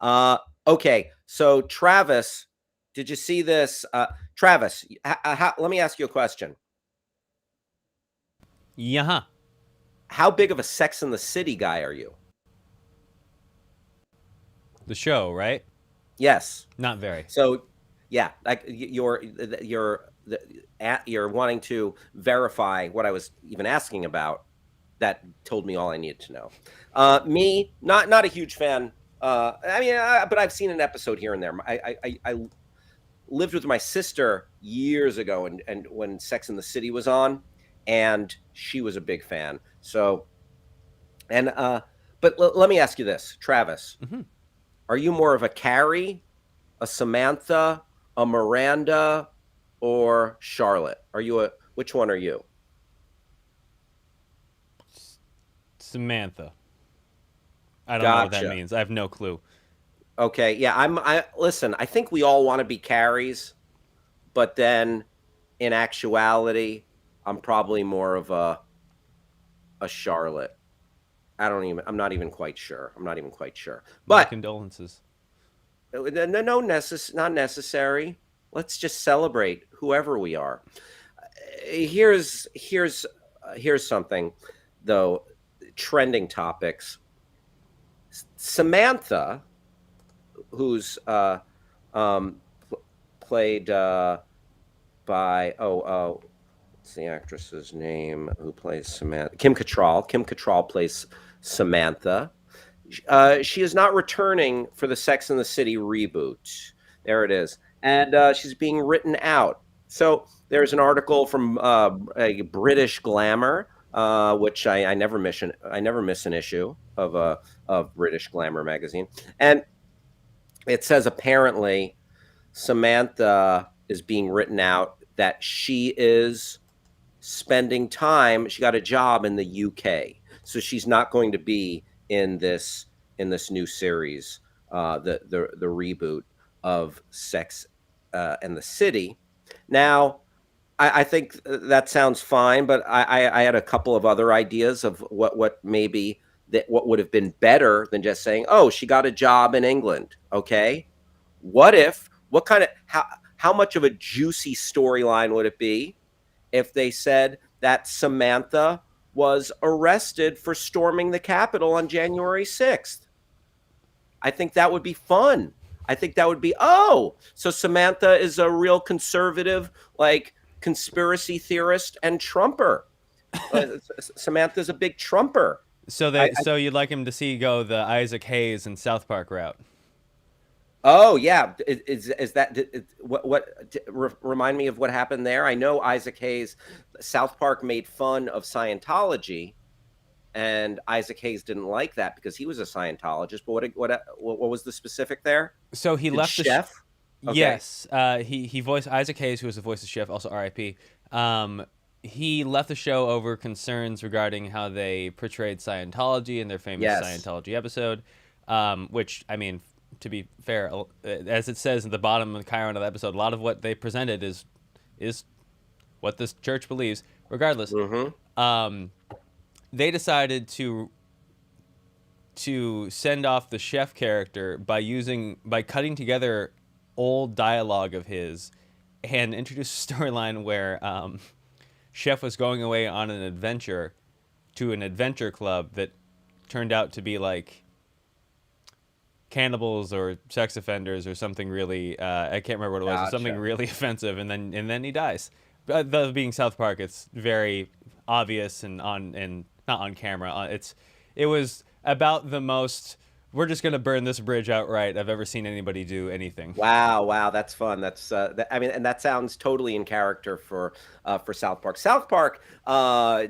Okay, so Travis, did you see this? Travis, let me ask you a question. Yeah. How big of a Sex and the City guy are you? The show, right? Yes. Not very. So, yeah, like you're wanting to verify what I was even asking about. That told me all I needed to know. Me, not a huge fan. But I've seen an episode here and there. I lived with my sister years ago, and when Sex and the City was on, and she was a big fan. So, and but let me ask you this, Travis. Mm-hmm. Are you more of a Carrie, a Samantha, a Miranda, or Charlotte? Which one are you? Samantha. I don't know what that Gotcha. means. I have no clue. Okay, yeah, listen, I think we all want to be Carries, but then in actuality, I'm probably more of a Charlotte. I'm not even quite sure. My But condolences. no, not necessary. Let's just celebrate whoever we are. Here's something though. Trending topics. Samantha, who's played by what's the actress's name who plays Samantha? Kim Cattrall. Kim Cattrall plays Samantha. She is not returning for the Sex and the City reboot. There it is, and she's being written out. So there's an article from a British Glamour, which I never miss. I never miss an issue of British Glamour magazine, and it says apparently Samantha is being written out that she is spending time. She got a job in the UK, so she's not going to be in this new series, the reboot of Sex and the City. Now, I think that sounds fine, but I had a couple of other ideas of what maybe what would have been better than just saying, "Oh, she got a job in England." Okay, what kind of how much of a juicy storyline would it be if they said that Samantha was arrested for storming the Capitol on January 6th? I think that would be fun. I think that would be, so Samantha is a real conservative, like conspiracy theorist and Trumper. Samantha's a big Trumper. So you'd like him to go the Isaac Hayes and South Park route? Oh yeah, is that remind me of what happened there? I know Isaac Hayes, South Park made fun of Scientology, and Isaac Hayes didn't like that because he was a Scientologist. But what was the specific there? So he left Chef. Okay. Yes, he voiced Isaac Hayes, who was the voice of Chef, also R.I.P. he left the show over concerns regarding how they portrayed Scientology in their famous Yes. Scientology episode, which, I mean, to be fair, as it says at the bottom of the Chiron of the episode, a lot of what they presented is what this church believes. Regardless, Mm-hmm. um, they decided to send off the chef character by cutting together old dialogue of his and introduce a storyline where Chef was going away on an adventure to an adventure club that turned out to be like cannibals or sex offenders or something really I can't remember what it was. It was something Gotcha. really offensive, and then he dies. The being South Park, it's very obvious and not on camera. It was about the most. We're just gonna burn this bridge outright I've ever seen anybody do anything. Wow, wow, that's fun. That's I mean, and that sounds totally in character for South Park. South Park,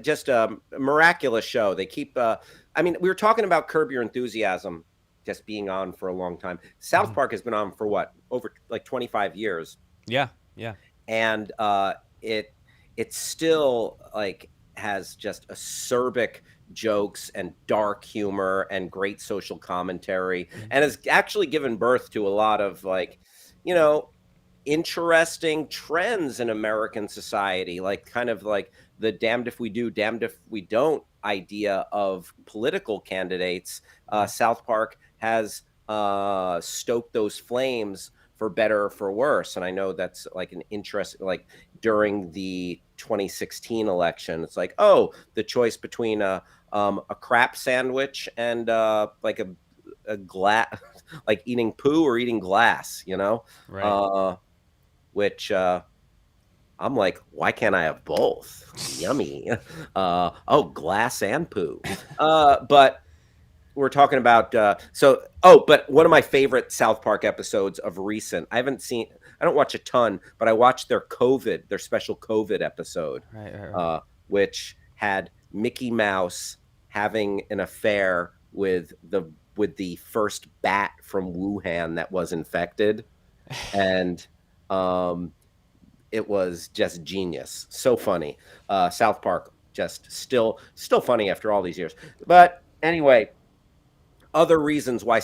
just a miraculous show. They keep. I mean, we were talking about Curb Your Enthusiasm just being on for a long time. South Mhm. Park has been on for what, over like 25 years, Yeah, yeah. and it still like has just acerbic jokes and dark humor and great social commentary, Mhm. and has actually given birth to a lot of like, you know, interesting trends in American society, like kind of like the damned if we do, damned if we don't idea of political candidates. South Park has stoked those flames for better or for worse. And I know that's like an interest, like during the 2016 election, it's like, oh, the choice between a crap sandwich and like a glass, like eating poo or eating glass, you know? Right. Uh, which I'm like, why can't I have both? Yummy. Oh, glass and poo. But we're talking about but one of my favorite South Park episodes of recent. I don't watch a ton, but I watched their special COVID episode, Right, right, right. uh, which had Mickey Mouse having an affair with the first bat from Wuhan that was infected, and um, it was just genius. So funny. South Park just still funny after all these years. But anyway, other reasons why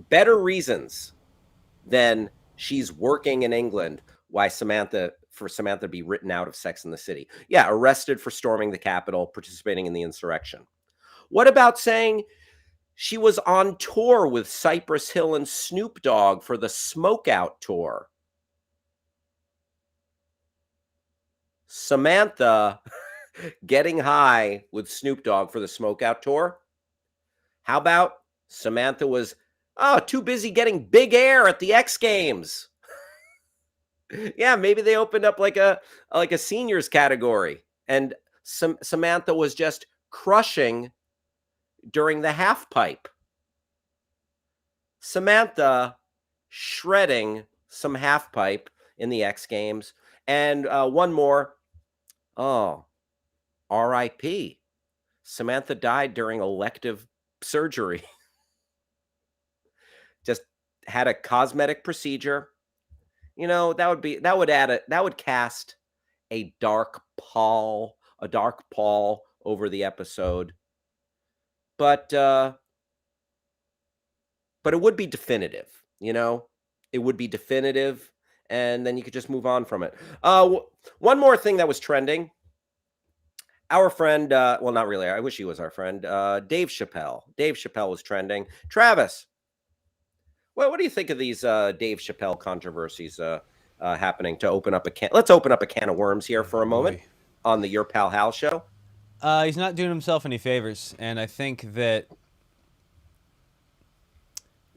better reasons than she's working in England, why Samantha be written out of Sex and the City. Yeah, arrested for storming the Capitol, participating in the insurrection. What about saying she was on tour with Cypress Hill and Snoop Dogg for the Smokeout tour? Samantha getting high with Snoop Dogg for the Smokeout tour? How about Samantha was too busy getting big air at the X Games? Yeah, maybe they opened up like a seniors category, and Samantha was just crushing during the half pipe. Samantha shredding some half pipe in the X Games, and one more. Oh, R.I.P. Samantha died during elective surgery. Just had a cosmetic procedure. You know, that would cast a dark pall over the episode. But but it would be definitive, you know? It would be definitive, and then you could just move on from it. One more thing that was trending. Our friend, well, not really. I wish he was our friend. Dave Chappelle. Dave Chappelle was trending. Travis, what do you think of these Dave Chappelle controversies happening? Let's open up a can of worms here for a Oh moment boy. on the Your Pal Hal show. He's not doing himself any favors, and I think that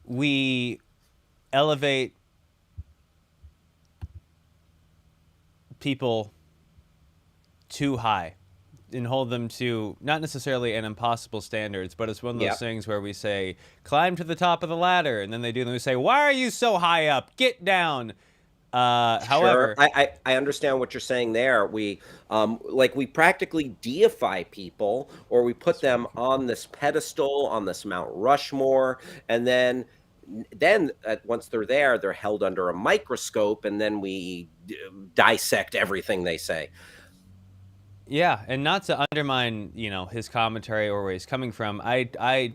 we elevate people too high and hold them to not necessarily an impossible standards, but it's one of those Yeah, things where we say, climb to the top of the ladder, and then they do, and we say, why are you so high up? Get down. sure. However, I understand what you're saying there. We practically deify people, or we put that's them right. on this pedestal, on this Mount Rushmore, and then Then once they're there, they're held under a microscope, and then we dissect everything they say. Yeah, and not to undermine, his commentary or where he's coming from. I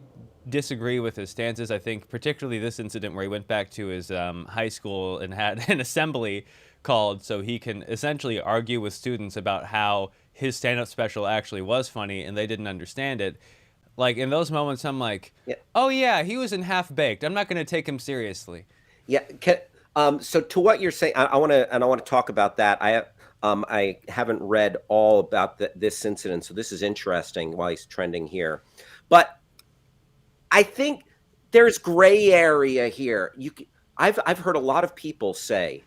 disagree with his stances. I think particularly this incident where he went back to his high school and had an assembly called so he can essentially argue with students about how his stand-up special actually was funny and they didn't understand it. Like in those moments, I'm like, Yeah, oh yeah, he was in Half Baked. I'm not going to take him seriously. yeah. So to what you're saying, I want to talk about that. I haven't read all about this incident, so this is interesting. While he's trending here, but I think there's gray area here. I've heard a lot of people say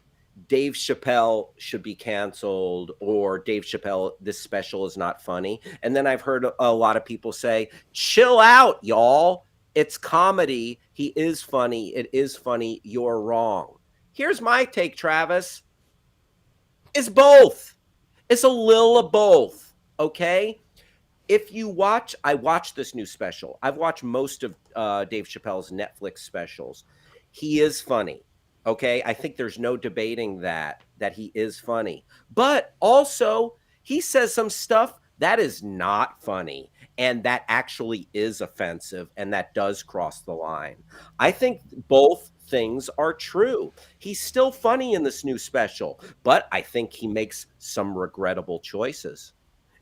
Dave Chappelle should be canceled, or Dave Chappelle, this special is not funny. And then I've heard a lot of people say, chill out, y'all. It's comedy. He is funny. It is funny. You're wrong. Here's my take, Travis. It's both. It's a little of both. Okay. If you watch, I watched this new special. I've watched most of Dave Chappelle's Netflix specials. He is funny. Okay, I think there's no debating that he is funny. But also, he says some stuff that is not funny and that actually is offensive and that does cross the line. I think both things are true. He's still funny in this new special, but I think he makes some regrettable choices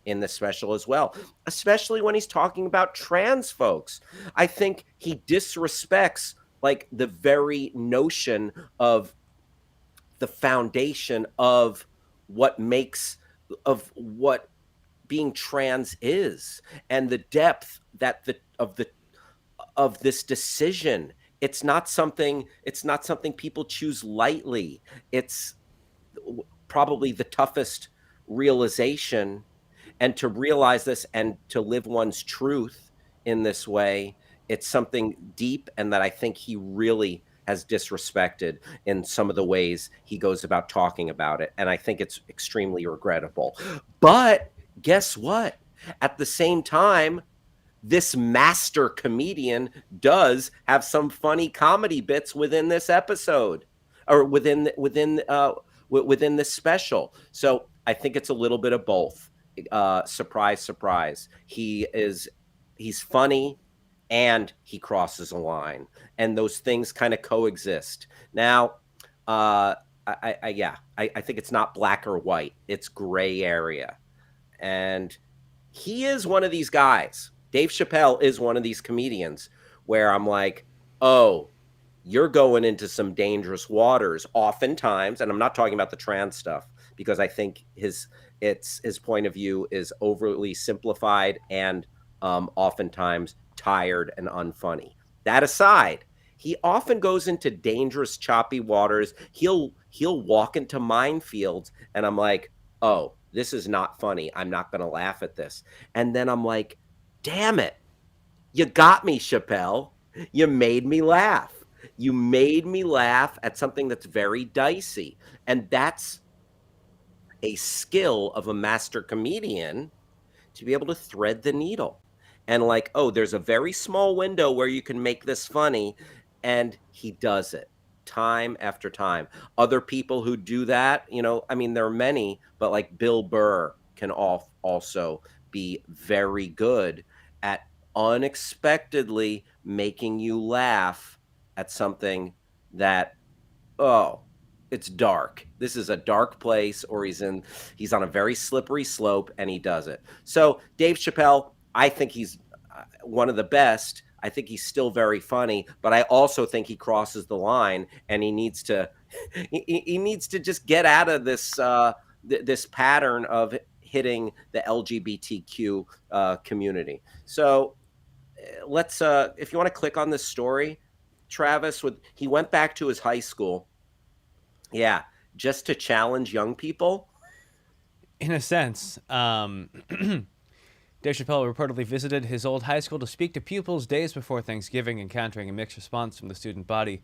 in the special as well, especially when he's talking about trans folks. I think he disrespects like the very notion of the foundation of what makes of what being trans is, and the depth that the of this decision. It's not something people choose lightly. It's probably the toughest realization, and to realize this and to live one's truth in this way, it's something deep, and that I think he really has disrespected in some of the ways he goes about talking about it, and I think it's extremely regrettable. But guess what, at the same time, this master comedian does have some funny comedy bits within this episode, or within this special. So I think it's a little bit of both. Surprise, surprise. He's funny and he crosses a line, and those things kind of coexist. Now, I think it's not black or white. It's gray area, and he is one of these guys. Dave Chappelle is one of these comedians where I'm like, oh, you're going into some dangerous waters oftentimes. And I'm not talking about the trans stuff, because I think his point of view is overly simplified and oftentimes tired and unfunny. That aside, he often goes into dangerous, choppy waters. He'll walk into minefields, and I'm like, oh, this is not funny. I'm not going to laugh at this. And then I'm like, damn it. You got me, Chappelle. You made me laugh. You made me laugh at something that's very dicey. And that's a skill of a master comedian, to be able to thread the needle. And like, oh, there's a very small window where you can make this funny. And he does it time after time. Other people who do that, I mean, there are many, but like Bill Burr can also be very good at unexpectedly making you laugh at something that, oh, it's dark. This is a dark place, or he's on a very slippery slope, and he does it. So Dave Chappelle, I think he's one of the best. I think he's still very funny, but I also think he crosses the line, and he needs to he needs to just get out of this pattern of hitting the LGBTQ community. So let's if you want to click on this story, Travis, he went back to his high school, yeah, just to challenge young people. In a sense, Dave Chappelle reportedly visited his old high school to speak to pupils days before Thanksgiving, encountering a mixed response from the student body.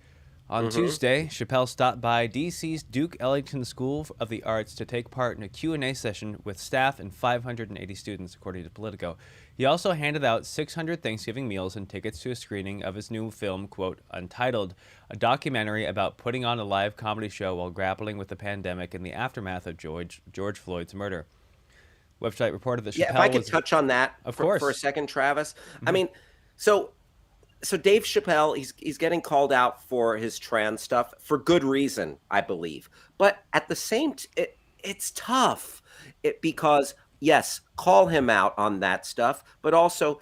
On Mm-hmm. Tuesday, Chappelle stopped by DC's Duke Ellington School of the Arts to take part in a Q&A session with staff and 580 students, according to Politico. He also handed out 600 Thanksgiving meals and tickets to a screening of his new film, quote, Untitled, a documentary about putting on a live comedy show while grappling with the pandemic and the aftermath of George Floyd's murder. Website reported that Yeah, if I Chappelle could was, touch on that of for a course. second, Travis. I Mm-hmm. mean, so Dave Chappelle, he's getting called out for his trans stuff for good reason, I believe. But at the it's tough because yes, call him out on that stuff, but also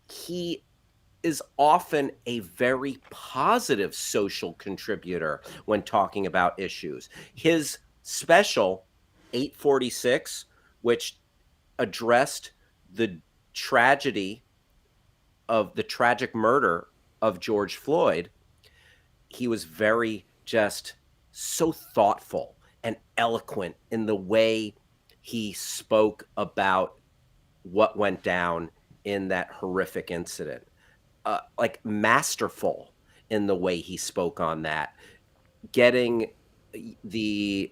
he is often a very positive social contributor when talking about issues. His special 846, which addressed the tragedy of the tragic murder of George Floyd, he was very just so thoughtful and eloquent in the way he spoke about what went down in that horrific incident. Like masterful in the way he spoke on that, getting the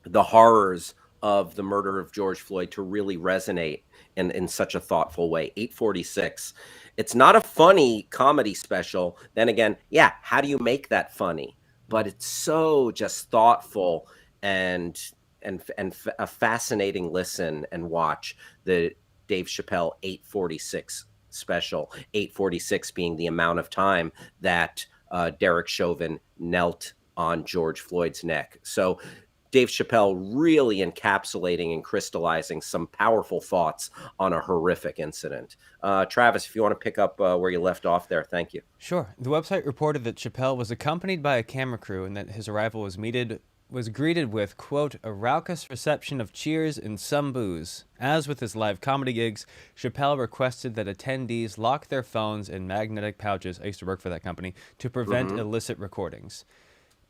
the horrors of the murder of George Floyd to really resonate in such a thoughtful way. 846. It's not a funny comedy special. Then again, yeah, how do you make that funny? But it's so just thoughtful and a fascinating listen and watch. The Dave Chappelle 846 special. 846 being the amount of time that Derek Chauvin knelt on George Floyd's neck. So Dave Chappelle really encapsulating and crystallizing some powerful thoughts on a horrific incident. Travis, if you want to pick up where you left off there, thank you. Sure. The website reported that Chappelle was accompanied by a camera crew and that his arrival was greeted with, quote, a raucous reception of cheers and some booze. As with his live comedy gigs, Chappelle requested that attendees lock their phones in magnetic pouches, I used to work for that company, to prevent Mm-hmm. illicit recordings.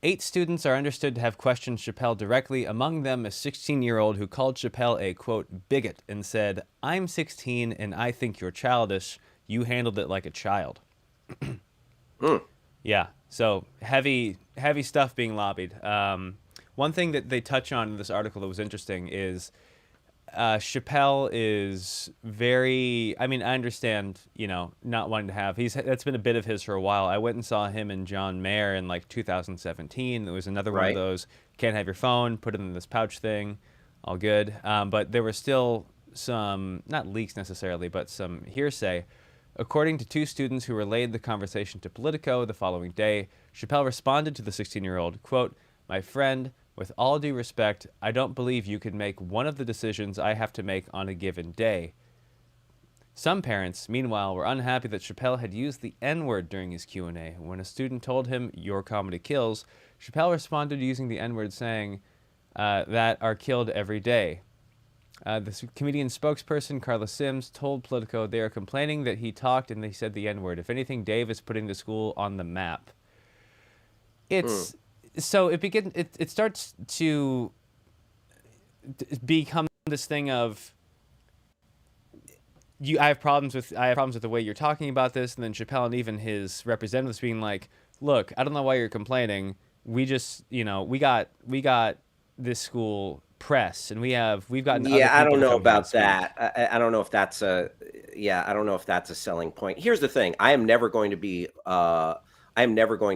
8 students are understood to have questioned Chappelle directly, among them a 16-year-old who called Chappelle a, quote, bigot and said, I'm 16 and I think you're childish. You handled it like a child. Mm. Yeah, so heavy stuff being lobbied. One thing that they touch on in this article that was interesting is Chappelle is very. I mean, I understand, not wanting to have. That's been a bit of his for a while. I went and saw him and John Mayer in like 2017. There was another one of Right. those. Can't have your phone. Put it in this pouch thing. All good. But there were still some, not leaks necessarily, but some hearsay. According to 2 students who relayed the conversation to Politico the following day, Chappelle responded to the 16-year-old, quote, my friend, with all due respect, I don't believe you could make one of the decisions I have to make on a given day. Some parents, meanwhile, were unhappy that Chappelle had used the N-word during his Q&A. When a student told him, your comedy kills, Chappelle responded using the N-word saying, that are killed every day. The comedian spokesperson, Carla Sims, told Politico they are complaining that he talked and they said the N-word. If anything, Dave is putting the school on the map. Mm. It's so it starts to become this thing of I have problems with the way you're talking about this, and then Chappelle and even his representatives being like, look, I don't know why you're complaining. We just we got this school press, and we've gotten other Yeah, I people don't to know come here and about speak. that. I don't know if that's a yeah, I don't know if that's a selling point. Here's the thing. I am never going to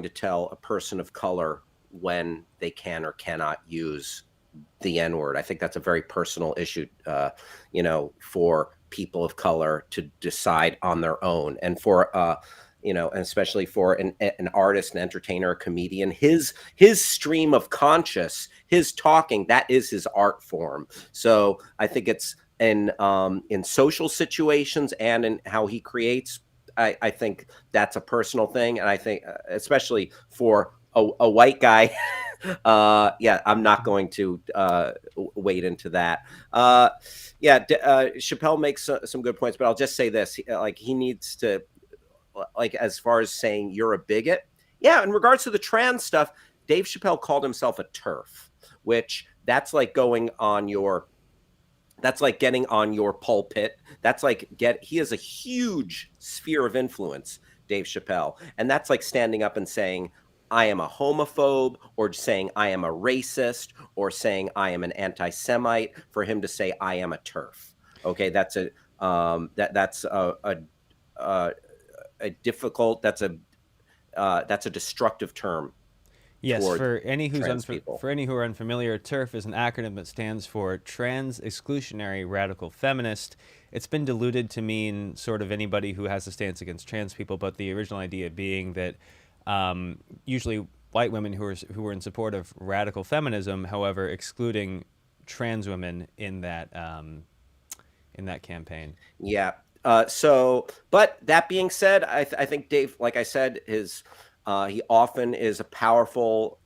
tell a person of color when they can or cannot use the N word. I think that's a very personal issue, for people of color to decide on their own, and for and especially for an artist, an entertainer, a comedian, his stream of conscious, his talking, that is his art form. So I think it's in social situations and in how he creates. I think that's a personal thing, and I think especially for a white guy yeah, I'm not going to wade into that. Chappelle makes some good points, but I'll just say this: like he needs to, like as far as saying you're a bigot. Yeah, in regards to the trans stuff, Dave Chappelle called himself a turf, which that's like going on your. That's like getting on your pulpit. That's like he has a huge sphere of influence, Dave Chappelle, and that's like standing up and saying, I am a homophobe, or saying I am a racist, or saying I am an anti-Semite, for him to say I am a TERF. Okay, that's a, a difficult, that's a destructive term Yes, toward for any trans people. for any who are unfamiliar, TERF is an acronym that stands for Trans Exclusionary Radical Feminist. It's been diluted to mean sort of anybody who has a stance against trans people, but the original idea being that usually white women who were in support of radical feminism, however, excluding trans women in that campaign. Yeah. But that being said, I think Dave, like I said, he often is a powerful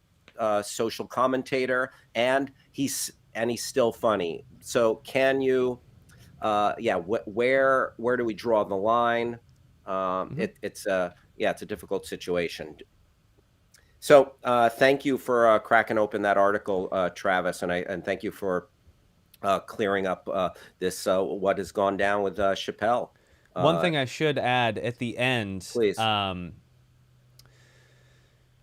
social commentator, and he's still funny. So can you, yeah, where do we draw the line? Hmm. It's a difficult situation. So thank you for cracking open that article, Travis, and thank you for clearing up this what has gone down with Chappelle. One Uh, thing I should add at the end, please.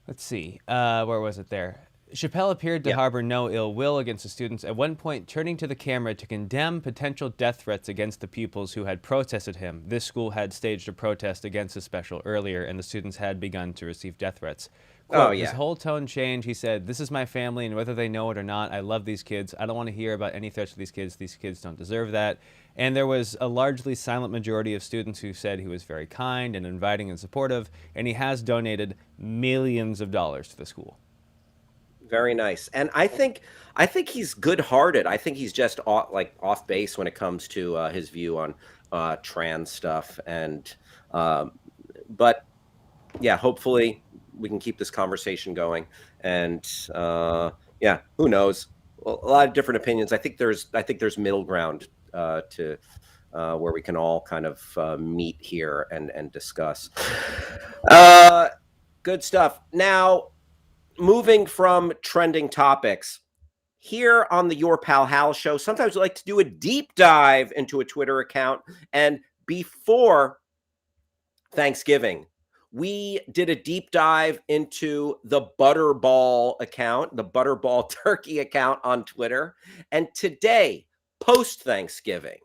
let's see, where was it there? Chappelle appeared to Yeah. harbor no ill will against the students, at one point turning to the camera to condemn potential death threats against the pupils who had protested him. This school had staged a protest against the special earlier, and the students had begun to receive death threats. Oh Quote, his yeah. whole tone changed. He said, "This is my family, and whether they know it or not, I love these kids. I don't want to hear about any threats to these kids. These kids don't deserve that." And there was a largely silent majority of students who said he was very kind and inviting and supportive, and he has donated millions of dollars to the school. Very nice. And I think he's good-hearted. I think he's just off base when it comes to his view on trans stuff. And but yeah, hopefully we can keep this conversation going. And yeah, who knows? A lot of different opinions. I think there's middle ground to where we can all kind of meet here and discuss. Uh, Good stuff. Now, moving from trending topics, here on the Your Pal Hal show, sometimes we like to do a deep dive into a Twitter account. And before Thanksgiving, we did a deep dive into the Butterball account, the Butterball Turkey account on Twitter. And today, post Thanksgiving,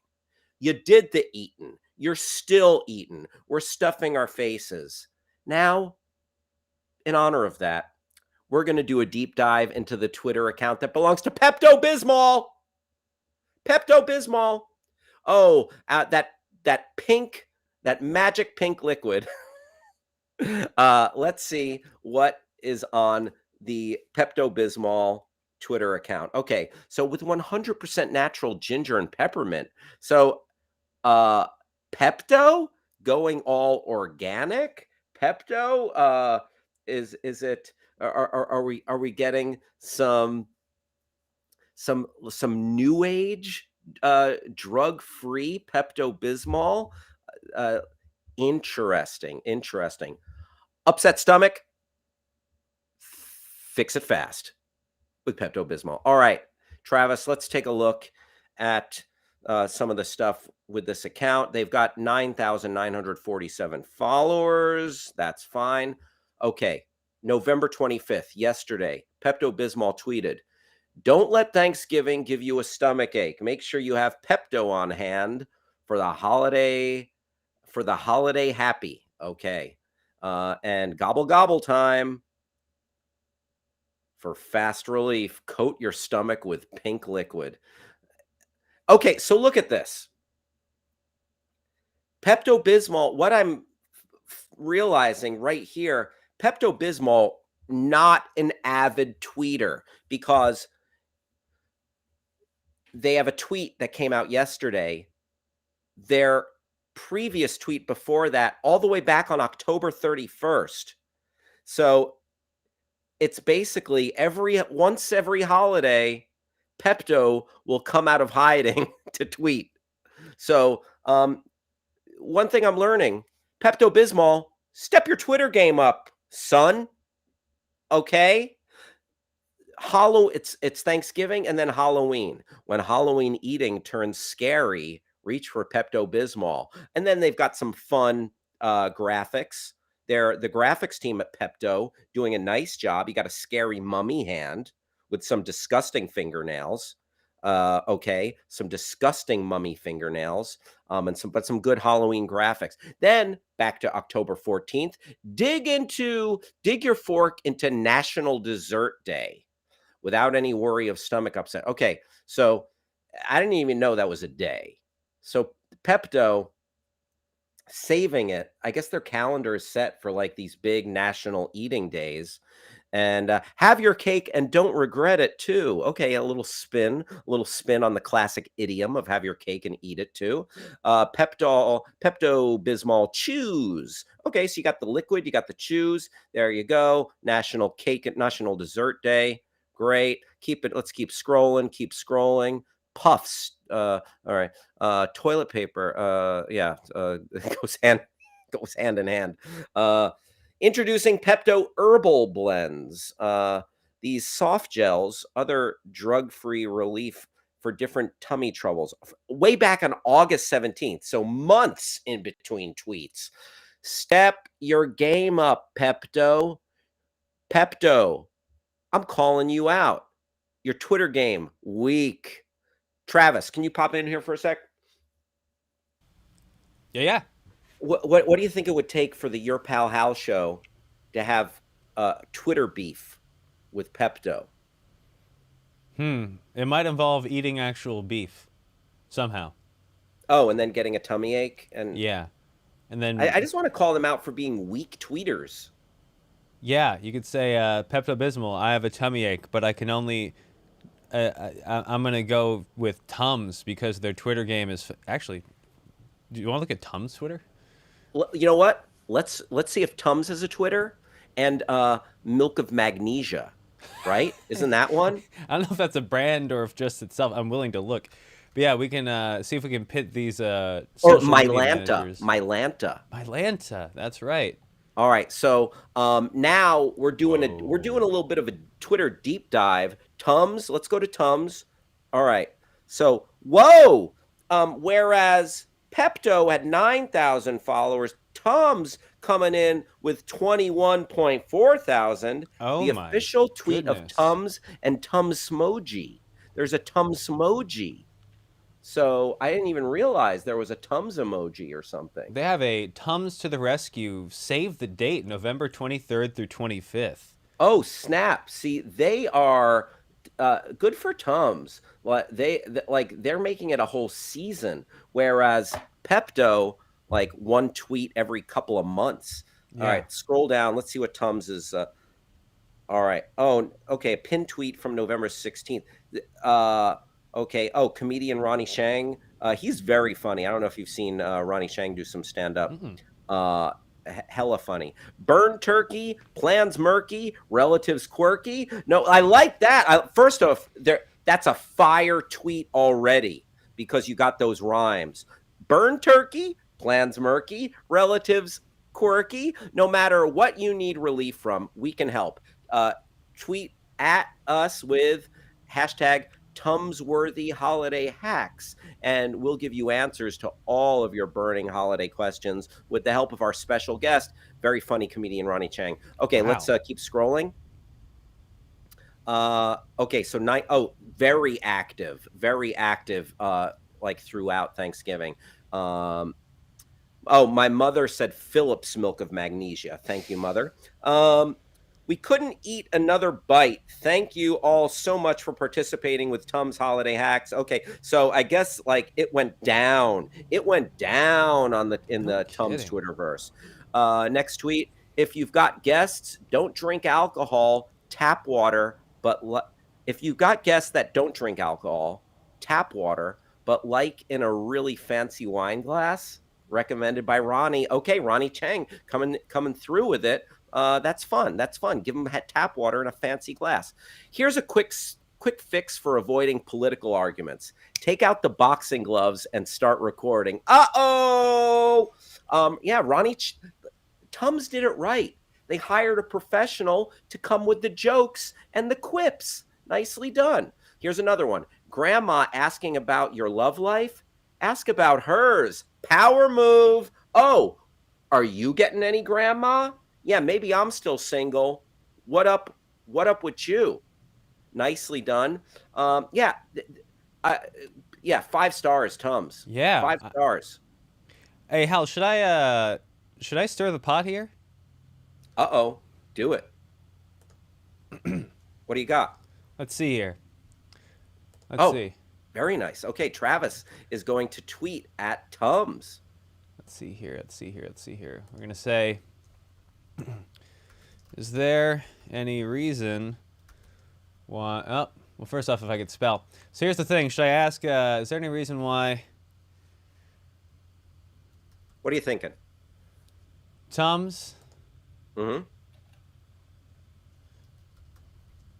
you did the eating. You're still eating. We're stuffing our faces. Now, in honor of that, we're going to do a deep dive into the Twitter account that belongs to Pepto Bismol. Pepto Bismol. Oh, that magic pink liquid. Let's see what is on the Pepto Bismol Twitter account. Okay, so with 100% natural ginger and peppermint. So, uh, Pepto going all organic. Pepto. Is it? Are we getting some new age drug free Pepto Bismol? Uh, interesting. Upset stomach, fix it fast with Pepto Bismol. All right, Travis, let's take a look at some of the stuff with this account. They've got 9,947 followers. That's fine. Okay, November 25th, yesterday, Pepto Bismol tweeted, "Don't let Thanksgiving give you a stomach ache. Make sure you have Pepto on hand for the holiday happy." Okay. And gobble gobble time for fast relief. Coat your stomach with pink liquid. Okay, so look at this. Pepto Bismol, what I'm realizing right here, Pepto Bismol, not an avid tweeter, because they have a tweet that came out yesterday. Their previous tweet before that, all the way back on October 31st. So it's basically once every holiday, Pepto will come out of hiding to tweet. So one thing I'm learning, Pepto Bismol, step your Twitter game up, son. Okay. It's Thanksgiving and then Halloween. When Halloween eating turns scary, reach for Pepto Bismol. And then they've got some fun graphics. They're the graphics team at Pepto doing a nice job. You got a scary mummy hand with some disgusting fingernails. Okay, some disgusting mummy fingernails, and some good Halloween graphics. Then back to October 14th, dig your fork into National Dessert Day without any worry of stomach upset. Okay, so I didn't even know that was a day. So Pepto saving it. I guess their calendar is set for like these big national eating days. And have your cake and don't regret it too. Okay, a little spin on the classic idiom of have your cake and eat it too. Pepto Bismol chews. Okay, so you got the liquid, you got the chews. There you go. National Cake and National Dessert Day. Great. Keep it. Let's keep scrolling. Keep scrolling. Puffs. All right. Toilet paper. Yeah. It goes hand in hand. Introducing Pepto Herbal Blends. These soft gels, other drug-free relief for different tummy troubles. Way back on August 17th, so months in between tweets. Step your game up, Pepto. Pepto, I'm calling you out. Your Twitter game, weak. Travis, can you pop in here for a sec? Yeah. What do you think it would take for the Your Pal Hal show to have Twitter beef with Pepto? It might involve eating actual beef somehow. Oh, and then getting a tummy ache, and Yeah. And then I just want to call them out for being weak tweeters. yeah, you could say Pepto Bismol. I have a tummy ache, but I can only. I'm gonna go with Tums because their Twitter game is actually. Do you want to look at Tums' Twitter? You know what? Let's see if Tums has a Twitter and Milk of Magnesia, right? Isn't that one? I don't know if that's a brand or if just itself. I'm willing to look. But yeah, we can see if we can pit these Or social media Mylanta. managers. Mylanta. Mylanta, that's right. All right, so now we're doing a little bit of a Twitter deep dive. Tums, let's go to Tums. All right, so whoa, whereas Pepto had 9,000 followers, Tums coming in with 21.4 thousand. Oh The my official tweet of goodness. Tums and Tums Smoji. There's a Tums Smoji. So I didn't even realize there was a Tums emoji or something. They have a Tums to the rescue. Save the date, November 23rd through 25th. Oh, snap. See, they are good for Tums. They're making it a whole season, whereas Pepto, like one tweet every couple of months. Yeah. All right, scroll down. Let's see what Tums is. All right. Oh, okay. A pin tweet from November 16th. Okay. Oh, comedian Ronnie Chang. He's very funny. I don't know if you've seen Ronnie Chang do some stand up. Hella funny. Burn turkey, plans murky, relatives quirky. No, I like that. First off, that's a fire tweet already because you got those rhymes. Burn turkey, plans murky, relatives quirky. No matter what you need relief from, we can help. Tweet at us with hashtag Tumsworthy holiday hacks, and we'll give you answers to all of your burning holiday questions with the help of our special guest, very funny comedian Ronnie Chang. Okay, Wow. let's keep scrolling. Okay, so very active, like throughout Thanksgiving. Oh, my mother said Phillips Milk of Magnesia. Thank you, Mother. We couldn't eat another bite. Thank you all so much for participating with Tums Holiday Hacks. Okay, so I guess like it went down. It went down in the Tums Twitterverse. Next tweet: if you've got guests, don't drink alcohol, tap water. But if you've got guests that don't drink alcohol, tap water, but like in a really fancy wine glass. Recommended by Ronnie. Okay, Ronnie Chang coming through with it. That's fun. Give them tap water in a fancy glass. Here's a quick fix for avoiding political arguments. Take out the boxing gloves and start recording. Uh-oh! Yeah, Tums did it right. They hired a professional to come with the jokes and the quips. Nicely done. Here's another one. Grandma asking about your love life? Ask about hers. Power move. Oh, Are you getting any, grandma? Yeah, maybe I'm still single. What up? What up with you? Nicely done. Yeah, I, yeah, 5 stars, Tums. Yeah. 5 stars. Hey, Hal, should I stir the pot here? Uh-oh. Do it. What do you got? Let's see here. Let's Oh, see. very nice. Okay, Travis is going to tweet at Tums. Let's see here. Let's see here. Let's see here. We're gonna say, is there any reason why? Oh, well, first off, if I could spell. So here's the thing. Should I ask? Is there any reason why What are you thinking? Tums Mm-hmm.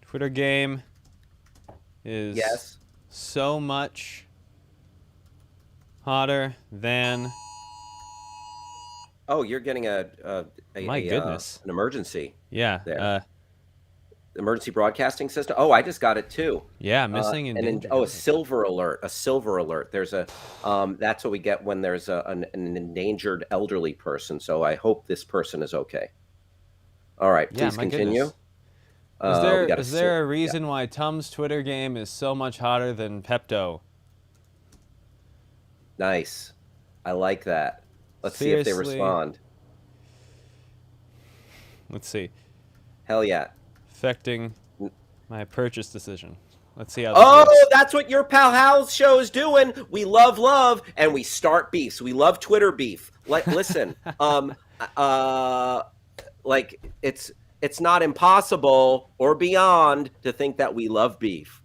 Twitter game is Yes. so much hotter than? Oh, you're getting My goodness. an emergency Yeah. there. Emergency broadcasting system. Oh, I just got it too. Yeah. Missing and endangered. A silver alert. A silver alert. There's a that's what we get when there's an endangered elderly person. So I hope this person is okay. All right, Yeah. please My continue. goodness. We got Is there a yeah. reason why Tums Twitter game is so much hotter than Pepto? Nice. I like that. Let's see if they Seriously. respond. Let's see. Hell yeah. Affecting my purchase decision. Let's see how this Oh, goes. that's what your Pal Hal's show is doing. We love, and we start beefs. We love Twitter beef. Like, listen, like it's not impossible or beyond to think that we love beef.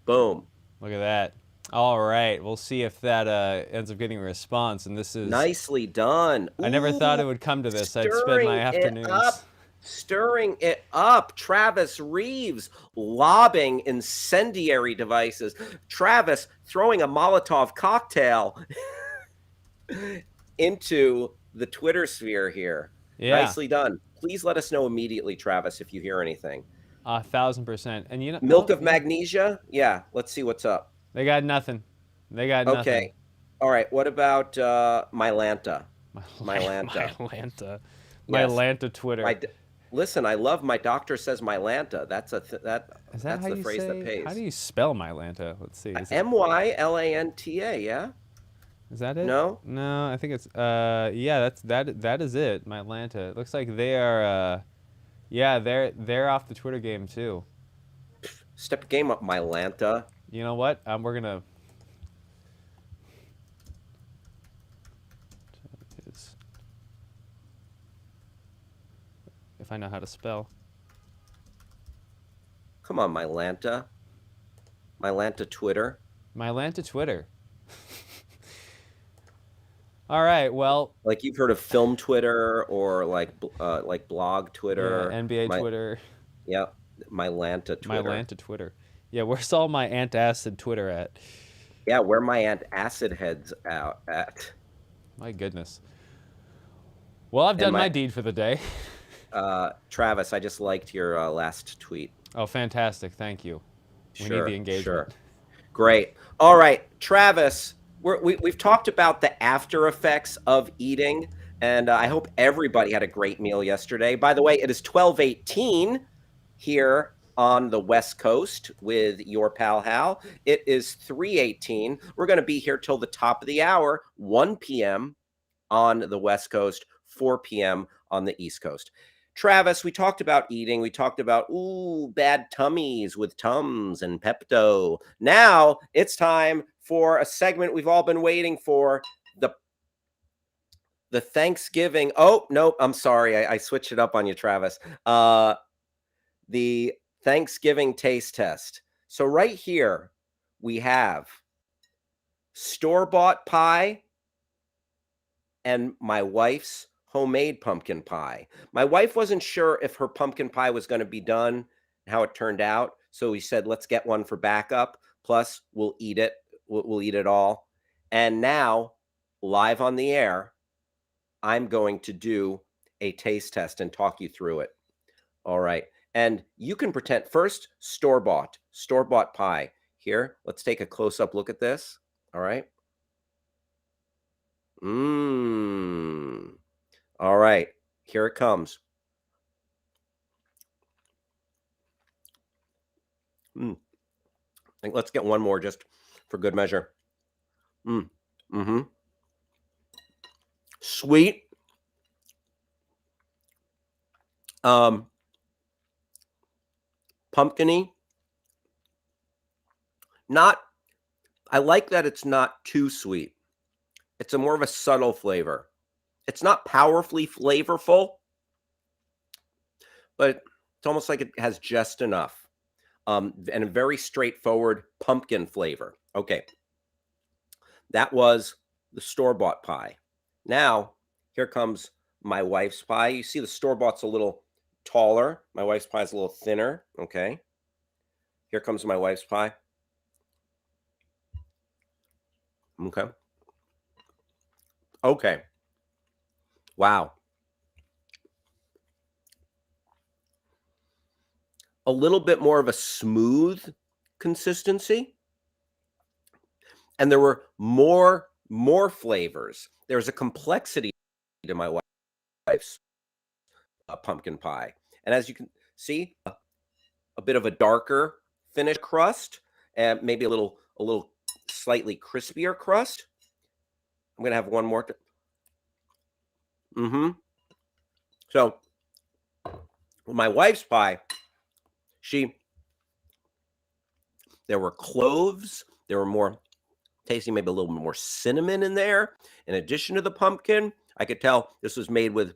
Boom. Look at that. All right. We'll see if that ends up getting a response. And this is Nicely done. I never thought it Ooh, would come to this. I'd spend my afternoons. Stirring it up. Travis Reeves lobbing incendiary devices. Travis throwing a Molotov cocktail into the Twitter sphere here. Yeah. Nicely done. Please let us know immediately, Travis, if you hear anything. 1,000%. And you know, Milk of magnesia? Yeah, let's see what's up. They got nothing. They got Okay. nothing. All right. What about Mylanta? Mylanta. Yes. Mylanta Twitter. Listen, I love my doctor says Mylanta. That's Is that's how the you phrase say, that pays. How do you spell Mylanta? Let's see. Mylanta, yeah? Is that it? No? No, I think it's yeah, that is it. Mylanta. It looks like they are yeah, they're off the Twitter game too. Step game up, Mylanta. You know what? We're gonna if I know how to spell. Come on, Mylanta. Mylanta Twitter. Mylanta Twitter. All right, well, Like you've heard of film Twitter or like blog Twitter. yeah, NBA Twitter. Yeah, Mylanta Twitter. Mylanta Twitter. Yeah, where's all my antacid Twitter at? Yeah, where my Aunt Acid heads out at. My goodness. Well, I've done my deed for the day. Travis, I just liked your last tweet. Oh, fantastic. Thank you. We need the engagement. Sure. Great. All right, Travis, we've talked about the after effects of eating, and I hope everybody had a great meal yesterday. By the way, it is 12:18 here on the West Coast with your Pal Hal. It is 3:18. We're going to be here till the top of the hour, 1 p.m. on the West Coast, 4 p.m. on the East Coast. Travis, we talked about eating. We talked about, bad tummies with Tums and Pepto. Now it's time for a segment we've all been waiting for, the Thanksgiving. Oh, no, I'm sorry. I switched it up on you, Travis. The Thanksgiving taste test. So right here, we have store-bought pie and my wife's homemade pumpkin pie. My wife wasn't sure if her pumpkin pie was going to be done, how it turned out. So we said, let's get one for backup. Plus, we'll eat it. We'll eat it all. And now, live on the air, I'm going to do a taste test and talk you through it. All right. And you can pretend first, store-bought pie. Here, let's take a close-up look at this. All right. All right, here it comes. I think let's get one more just for good measure. Sweet. Pumpkiny. Not, I like that it's not too sweet. It's a more of a subtle flavor. It's not powerfully flavorful, but it's almost like it has just enough. And a very straightforward pumpkin flavor. Okay. That was the store-bought pie. Now, here comes my wife's pie. You see the store-bought's a little taller. My wife's pie is a little thinner. Okay. Here comes my wife's pie. Okay. Okay. Wow. A little bit more of a smooth consistency. And there were more flavors. There's a complexity to my wife's pumpkin pie. And as you can see, a bit of a darker finished crust and maybe a little slightly crispier crust. I'm gonna have one more. So my wife's pie, there were cloves, there were more tasting, maybe a little more cinnamon in there. In addition to the pumpkin, I could tell this was made with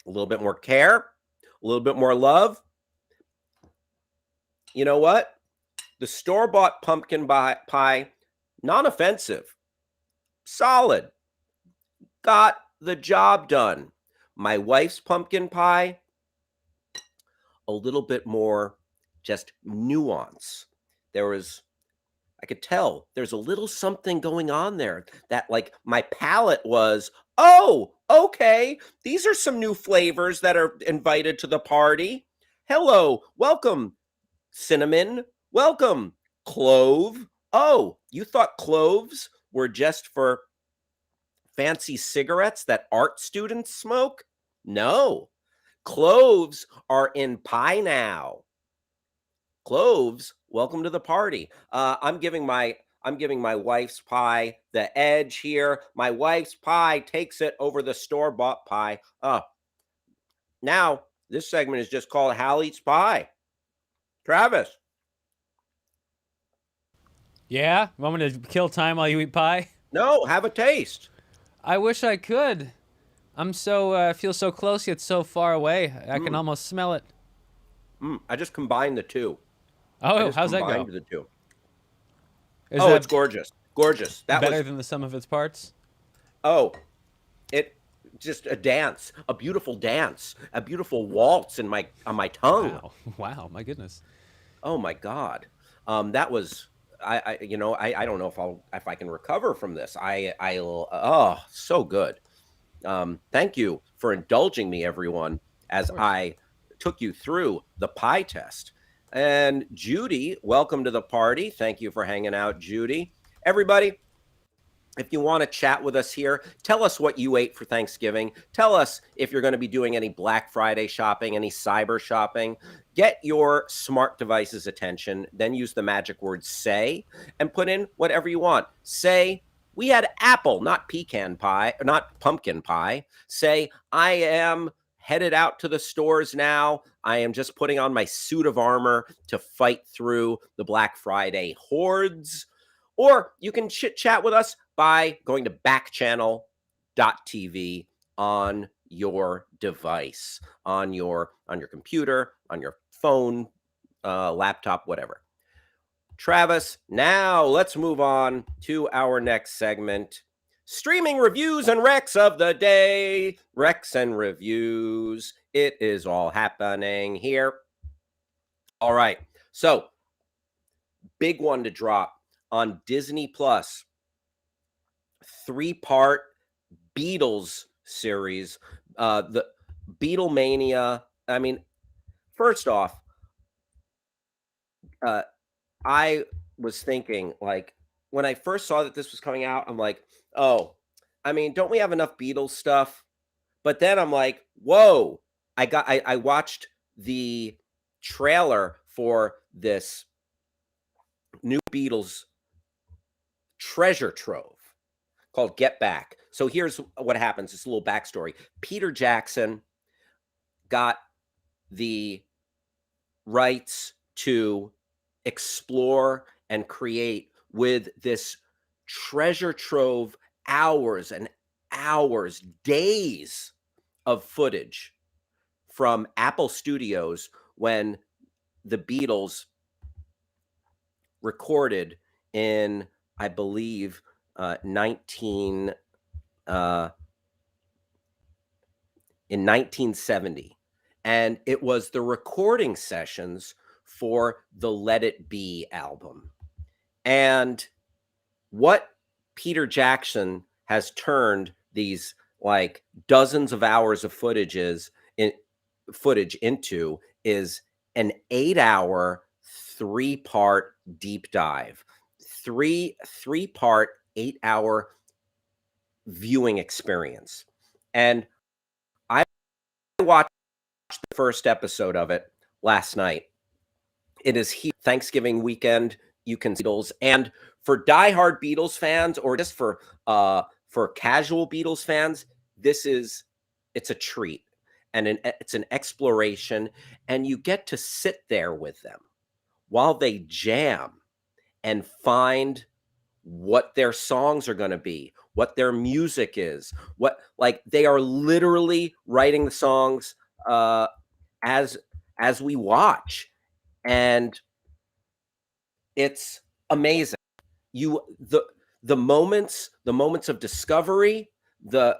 a little bit more care, a little bit more love. You know what? The store-bought pumpkin pie, non-offensive, solid, got the job done. My wife's pumpkin pie, a little bit more just nuance. I could tell there's a little something going on there that like my palate was, oh, okay, these are some new flavors that are invited to the party. Hello, welcome, cinnamon, welcome, clove. Oh, you thought cloves were just for fancy cigarettes that art students smoke? No, cloves are in pie now. Cloves, welcome to the party. I'm giving my wife's pie the edge here. My wife's pie takes it over the store-bought pie. Now this segment is just called Hal Eats Pie. Travis. Yeah? Want me to kill time while you eat pie? No, have a taste. I wish I could. I'm so feel so close yet so far away. I can almost smell it. I just combined the two. Oh, how's that go? The two. Is it's gorgeous. Gorgeous. That better than the sum of its parts? Oh, it just a dance, a beautiful dance, a beautiful waltz on my tongue. Wow, my goodness. Oh my God. That was I don't know if I can recover from this. Oh, so good. Thank you for indulging me, everyone, as I took you through the pie test. And Judy, welcome to the party. Thank you for hanging out, Judy. Everybody, if you want to chat with us here, tell us what you ate for Thanksgiving. Tell us if you're going to be doing any Black Friday shopping, any cyber shopping. Get your smart device's attention, then use the magic word say and put in whatever you want. Say, we had apple, not pecan pie, not pumpkin pie. Say, I am headed out to the stores now. I am just putting on my suit of armor to fight through the Black Friday hordes. Or you can chit-chat with us by going to backchannel.tv on your device, on your computer, on your phone, laptop, whatever. Travis, now let's move on to our next segment. Streaming reviews and recs of the day. Recs and reviews. It is all happening here. All right. So, big one to drop on Disney Plus. 3-part Beatles series. The Beatlemania. I mean, first off, I was thinking, like, when I first saw that this was coming out, I'm like, oh, I mean, don't we have enough Beatles stuff? But then I'm like, whoa, I watched the trailer for this new Beatles treasure trove called Get Back. So here's what happens. It's a little backstory. Peter Jackson got the rights to explore and create with this treasure trove, hours and hours, days of footage from Apple Studios when the Beatles recorded in, I believe, 19 in 1970. And it was the recording sessions for the Let It Be album. And what Peter Jackson has turned these like dozens of hours of footage into is an 8-hour, 3-part deep dive, three-part, 8-hour viewing experience. And I watched the first episode of it last night. It is here Thanksgiving weekend. You can see Beatles, and for diehard Beatles fans, or just for casual Beatles fans, it's a treat, and it's an exploration, and you get to sit there with them while they jam and find what their songs are going to be, what their music is, what, like, they are literally writing the songs as we watch, and it's amazing. You the moments of discovery, the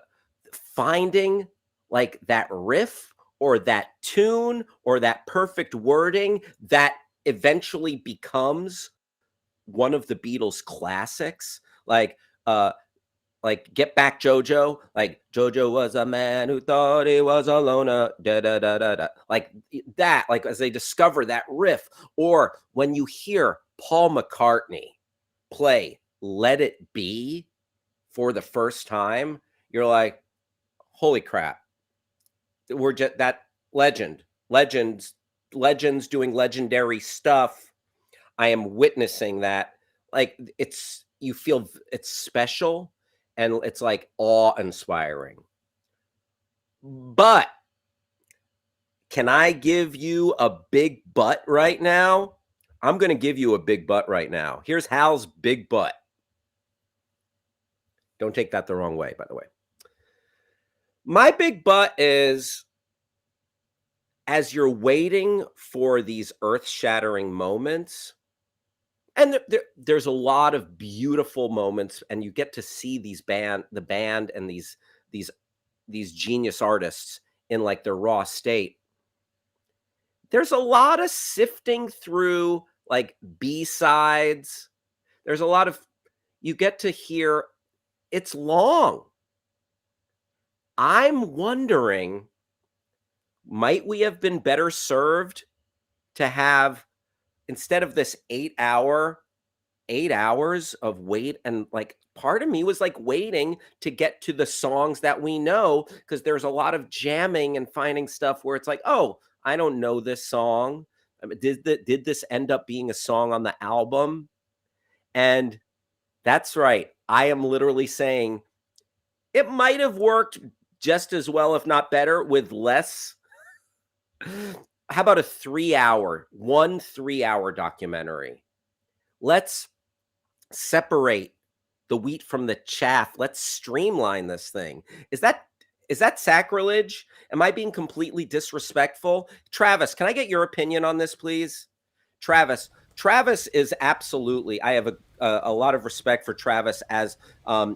finding like that riff or that tune or that perfect wording that eventually becomes one of the Beatles classics, like Get Back Jojo, like Jojo was a man who thought he was a loner, da da da da da, like that, like as they discover that riff, or when you hear Paul McCartney play Let It Be for the first time, you're like, holy crap, we're just that legends doing legendary stuff. I am witnessing that. Like, you feel it's special and it's like awe-inspiring. But can I give you a big butt right now? I'm going to give you a big butt right now. Here's Hal's big butt. Don't take that the wrong way, by the way. My big butt is, as you're waiting for these earth-shattering moments, and there's a lot of beautiful moments, and you get to see the band and these genius artists in like their raw state. There's a lot of sifting through like B-sides. There's a lot of, you get to hear, it's long. I'm wondering, might we have been better served to have, instead of this 8 hours of wait, and like part of me was like waiting to get to the songs that we know, because there's a lot of jamming and finding stuff where it's like, oh, I don't know this song. I mean, did this end up being a song on the album? And that's right, I am literally saying it might have worked just as well, if not better, with less. How about a 3-hour documentary? Let's separate the wheat from the chaff. Let's streamline this thing. Is that sacrilege? Am I being completely disrespectful? Travis, can I get your opinion on this, please? Travis is absolutely, I have a lot of respect for Travis, as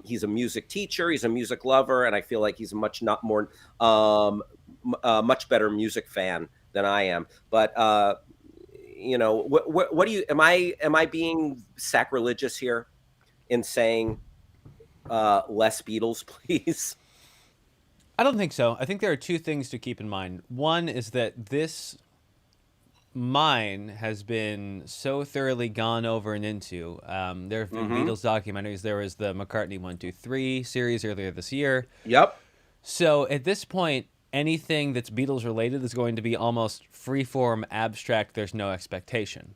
he's a music teacher, he's a music lover, and I feel like he's a much better music fan than I am. But what do you, am I being sacrilegious here in saying less Beatles, please? I don't think so. I think there are two things to keep in mind. One is that this mine has been so thoroughly gone over and into. There have been Beatles documentaries. There was the McCartney 1, 2, 3 series earlier this year. Yep. So at this point, anything that's Beatles related is going to be almost freeform, abstract. There's no expectation.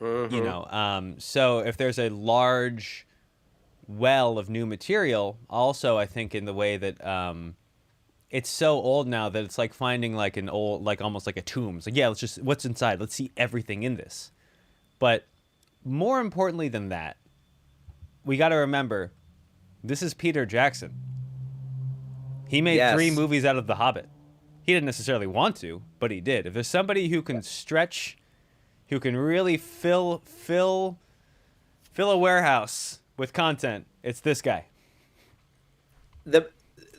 Mm-hmm. So if there's a large well of new material, also I think in the way that it's so old now that it's like finding like an old, like almost like a tomb. It's like, yeah, let's just, what's inside? Let's see everything in this. But more importantly than that, we got to remember this is Peter Jackson. He made three Yes. movies out of The Hobbit. He didn't necessarily want to, but he did. If there's somebody who can stretch, who can really fill a warehouse with content, it's this guy. The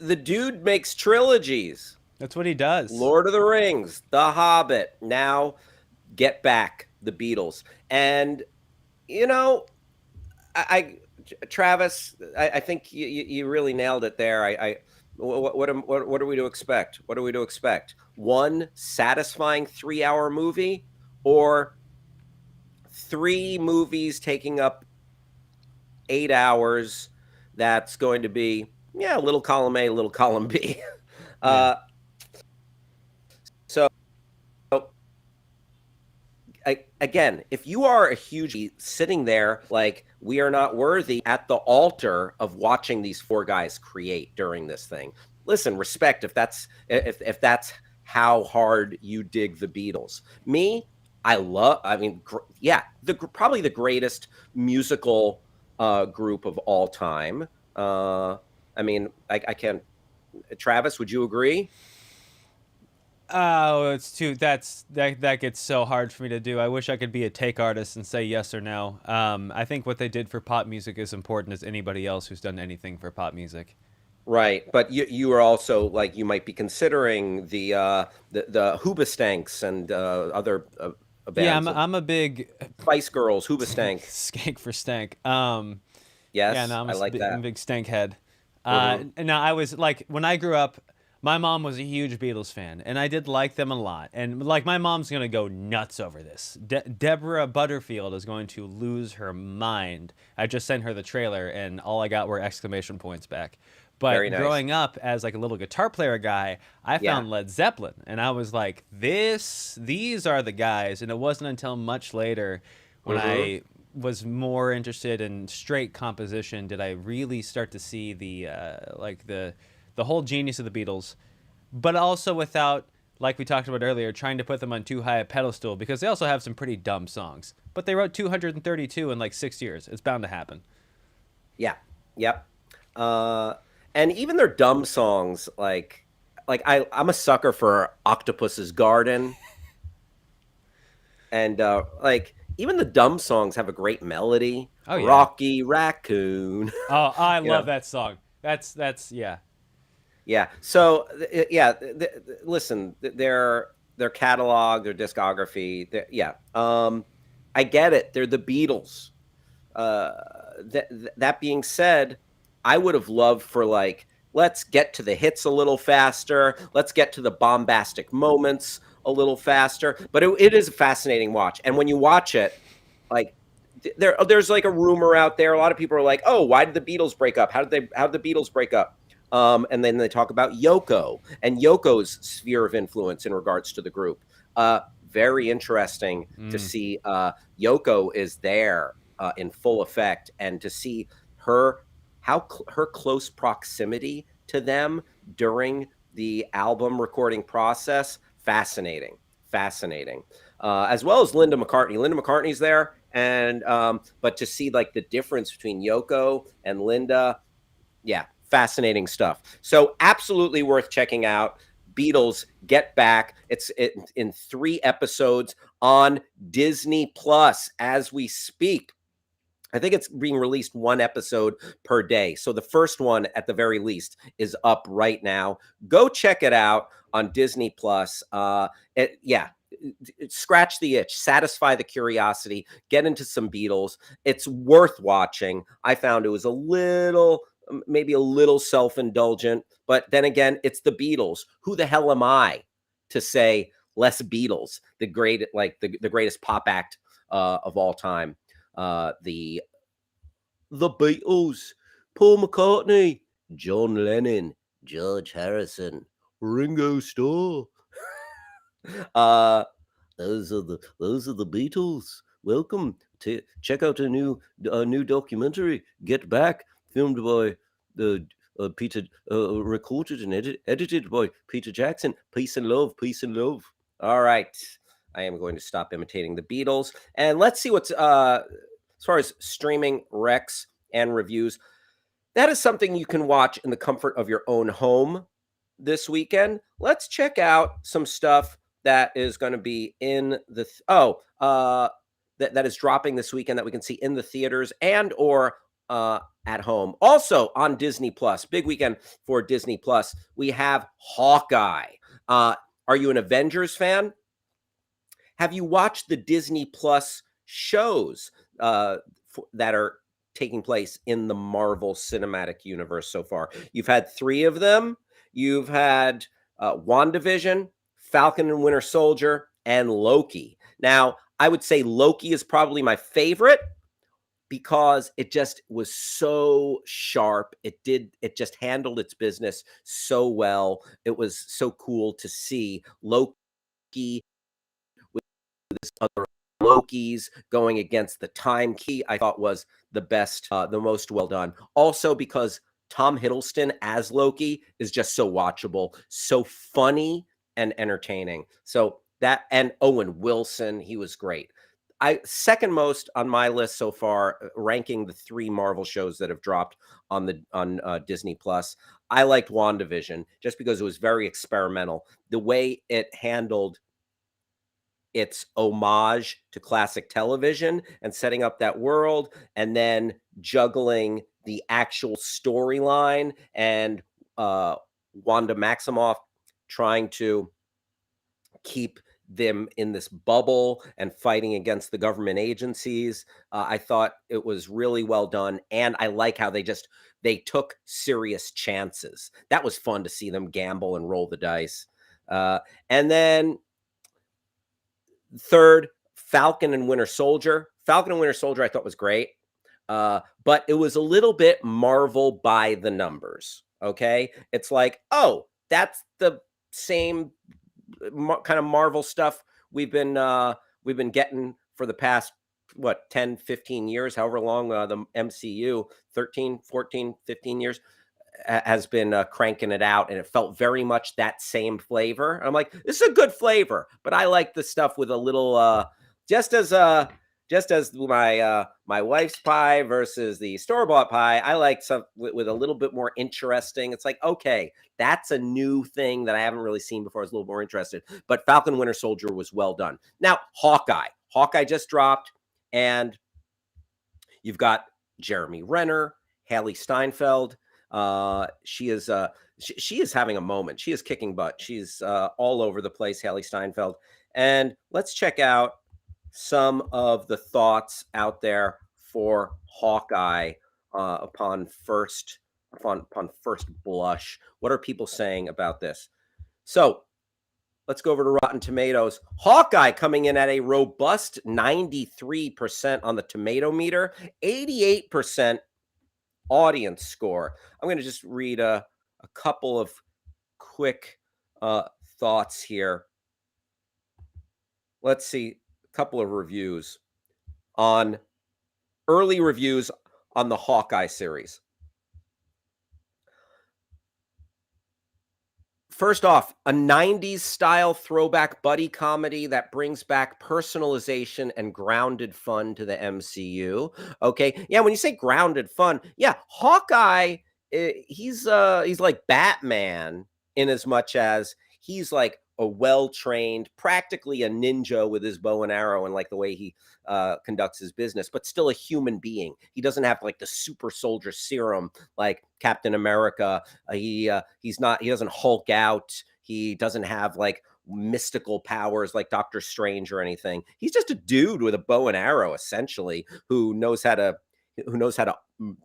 the dude makes trilogies. That's what he does. Lord of the Rings, The Hobbit, now Get Back, the Beatles. And you know, Travis, I think you really nailed it there. What are we to expect? What are we to expect? One satisfying 3 hour movie, or three movies taking up 8 hours? That's going to be, yeah, a little column A, a little column B. Yeah. uh, so again, if you are a huge sitting there like we are not worthy at the altar of watching these four guys create during this thing, listen, respect if that's how hard you dig the Beatles. Me, I mean, yeah, probably the greatest musical group of all time. I mean, I can. Travis, would you agree? Oh, it's too. That gets so hard for me to do. I wish I could be a take artist and say yes or no. I think what they did for pop music is important as anybody else who's done anything for pop music. Right, but you are also like you might be considering the Hoobastanks and other Yeah, bands of I'm a big Spice Girls, Hoobastank. skank for stank. Yeah, Yes, no, I like I'm a that. big stank head. Hmm. And now I was like, when I grew up, my mom was a huge Beatles fan, and I did like them a lot. And like, my mom's gonna go nuts over this. Deborah Butterfield is going to lose her mind. I just sent her the trailer, and all I got were exclamation points back. Very But nice. growing up as like a little guitar player guy, I Yeah. found Led Zeppelin, and I was like, these are the guys. And it wasn't until much later when Hmm. I was more interested in straight composition did I really start to see the whole genius of the Beatles, but also without, like we talked about earlier, trying to put them on too high a pedestal because they also have some pretty dumb songs. But they wrote 232 in like 6 years. It's bound to happen. Yeah. Yep. Uh, and even their dumb songs, I'm a sucker for Octopus's Garden, and like even the dumb songs have a great melody. Oh yeah. Rocky Raccoon. Oh, I you know love that song. That's yeah. Yeah. So yeah, listen, their catalog, their discography, yeah. I get it. They're the Beatles. Uh, that being said, I would have loved for like let's get to the hits a little faster. Let's get to the bombastic moments a little faster. But it is a fascinating watch, and when you watch it, like there's like a rumor out there. A lot of people are like, "Oh, why did the Beatles break up? How did the Beatles break up?" And then they talk about Yoko and Yoko's sphere of influence in regards to the group. Very interesting to Mm. see Yoko is there in full effect, and to see her her close proximity to them during the album recording process. Fascinating, fascinating. As well as Linda McCartney. Linda McCartney's there, and but to see like the difference between Yoko and Linda, yeah, fascinating stuff. So absolutely worth checking out. Beatles Get Back. It's in 3 episodes on Disney Plus as we speak. I think it's being released one episode per day. So the first one, at the very least, is up right now. Go check it out on Disney Plus. Yeah, scratch the itch, satisfy the curiosity, get into some Beatles. It's worth watching. I found it was a little, maybe a little self indulgent, but then again, it's the Beatles. Who the hell am I to say less Beatles? The greatest pop act of all time. The Beatles, Paul McCartney, John Lennon, George Harrison, Ringo Starr. uh, those are the Beatles. Welcome to check out a new documentary, Get Back, filmed by the Peter, recorded and edited by Peter Jackson. Peace and love, peace and love. All right, I am going to stop imitating the Beatles, and let's see what's as far as streaming recs and reviews. That is something you can watch in the comfort of your own home this weekend. Let's check out some stuff that is going to be in the that is dropping this weekend that we can see in the theaters and or at home. Also on Disney Plus, big weekend for Disney Plus. We have Hawkeye. Are you an Avengers fan? Have you watched the Disney Plus shows that are taking place in the Marvel Cinematic Universe so far? You've had 3 of them. You've had WandaVision, Falcon and Winter Soldier, and Loki. Now, I would say Loki is probably my favorite because it just was so sharp. It just handled its business so well. It was so cool to see Loki other Lokis going against the Time Key, I thought was the best, the most well done. Also because Tom Hiddleston as Loki is just so watchable, so funny and entertaining. So that, and Owen Wilson, he was great. I second most on my list so far, ranking the 3 Marvel shows that have dropped on Disney Plus. I liked WandaVision just because it was very experimental. The way it handled its homage to classic television and setting up that world, and then juggling the actual storyline and Wanda Maximoff trying to keep them in this bubble and fighting against the government agencies. I thought it was really well done, and I like how they took serious chances. That was fun to see them gamble and roll the dice. And then third, Falcon and Winter Soldier. Falcon and Winter Soldier I thought was great, but it was a little bit Marvel by the numbers. Okay, it's like, oh, that's the same kind of Marvel stuff we've been getting for the past 10 15 years, however long the MCU 13 14 15 years has been cranking it out, and it felt very much that same flavor. I'm like, this is a good flavor, but I like the stuff with a little just as my wife's pie versus the store-bought pie, I like some with a little bit more interesting. It's like, okay, that's a new thing that I haven't really seen before. I was a little more interested, but Falcon Winter Soldier was well done. Now, Hawkeye just dropped, and you've got Jeremy Renner, Haley Steinfeld. She is having a moment. She is kicking butt. She's all over the place, Haley Steinfeld. And let's check out some of the thoughts out there for Hawkeye upon first blush. What are people saying about this? So let's go over to Rotten Tomatoes. Hawkeye coming in at a robust 93% on the tomato meter, 88% audience score. I'm going to just read a couple of quick thoughts here. Let's see a couple of reviews on early reviews on the Hawkeye series. First off, a 90s style throwback buddy comedy that brings back personalization and grounded fun to the MCU. Okay. Yeah, when you say grounded fun, yeah, Hawkeye, he's like Batman in as much as he's like a well-trained, practically a ninja with his bow and arrow and like the way he conducts his business, but still a human being. He doesn't have like the super soldier serum like Captain America. He doesn't Hulk out. He doesn't have like mystical powers like Doctor Strange or anything. He's just a dude with a bow and arrow, essentially, who knows how to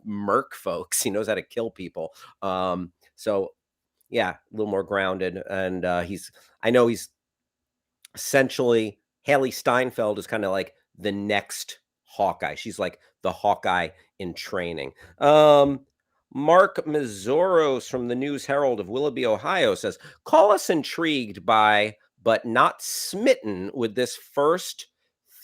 murk folks. He knows how to kill people. So yeah, a little more grounded. And I know he's essentially, Haley Steinfeld is kind of like the next Hawkeye. She's like the Hawkeye in training. Mark Mazoros from the News Herald of Willoughby, Ohio says, call us intrigued by, but not smitten with this first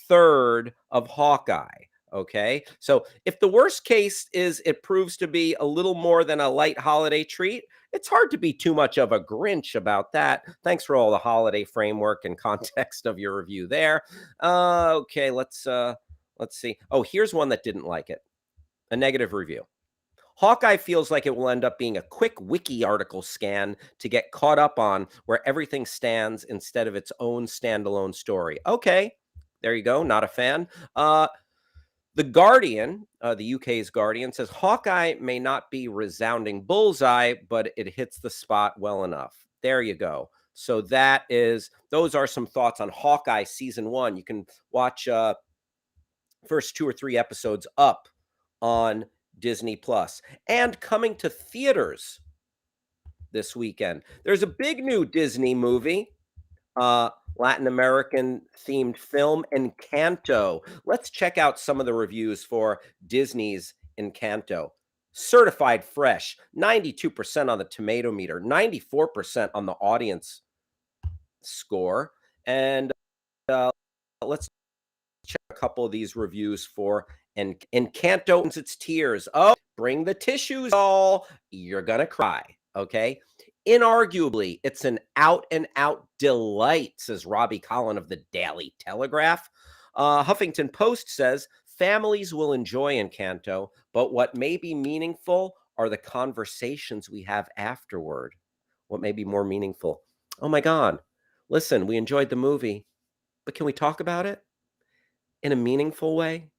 third of Hawkeye. Okay. So if the worst case is it proves to be a little more than a light holiday treat, it's hard to be too much of a Grinch about that. Thanks for all the holiday framework and context of your review there. Okay, let's see. Oh, here's one that didn't like it. A negative review. Hawkeye feels like it will end up being a quick wiki article scan to get caught up on where everything stands instead of its own standalone story. Okay, there you go. Not a fan. The Guardian, the UK's Guardian, says Hawkeye may not be resounding bullseye, but it hits the spot well enough. There you go. So those are some thoughts on Hawkeye season 1. You can watch first 2 or 3 episodes up on Disney Plus. And coming to theaters this weekend, there's a big new Disney movie, Latin American themed film, Encanto. Let's check out some of the reviews for Disney's Encanto. Certified fresh, 92% on the tomato meter, 94% on the audience score. And let's check a couple of these reviews for Encanto owns its tears. Oh, bring the tissues, all. You're going to cry, okay? Inarguably, it's an out-and-out delight, says Robbie Collin of the Daily Telegraph. Huffington Post says, families will enjoy Encanto, but what may be meaningful are the conversations we have afterward. What may be more meaningful? Oh my God. Listen, we enjoyed the movie, but can we talk about it in a meaningful way?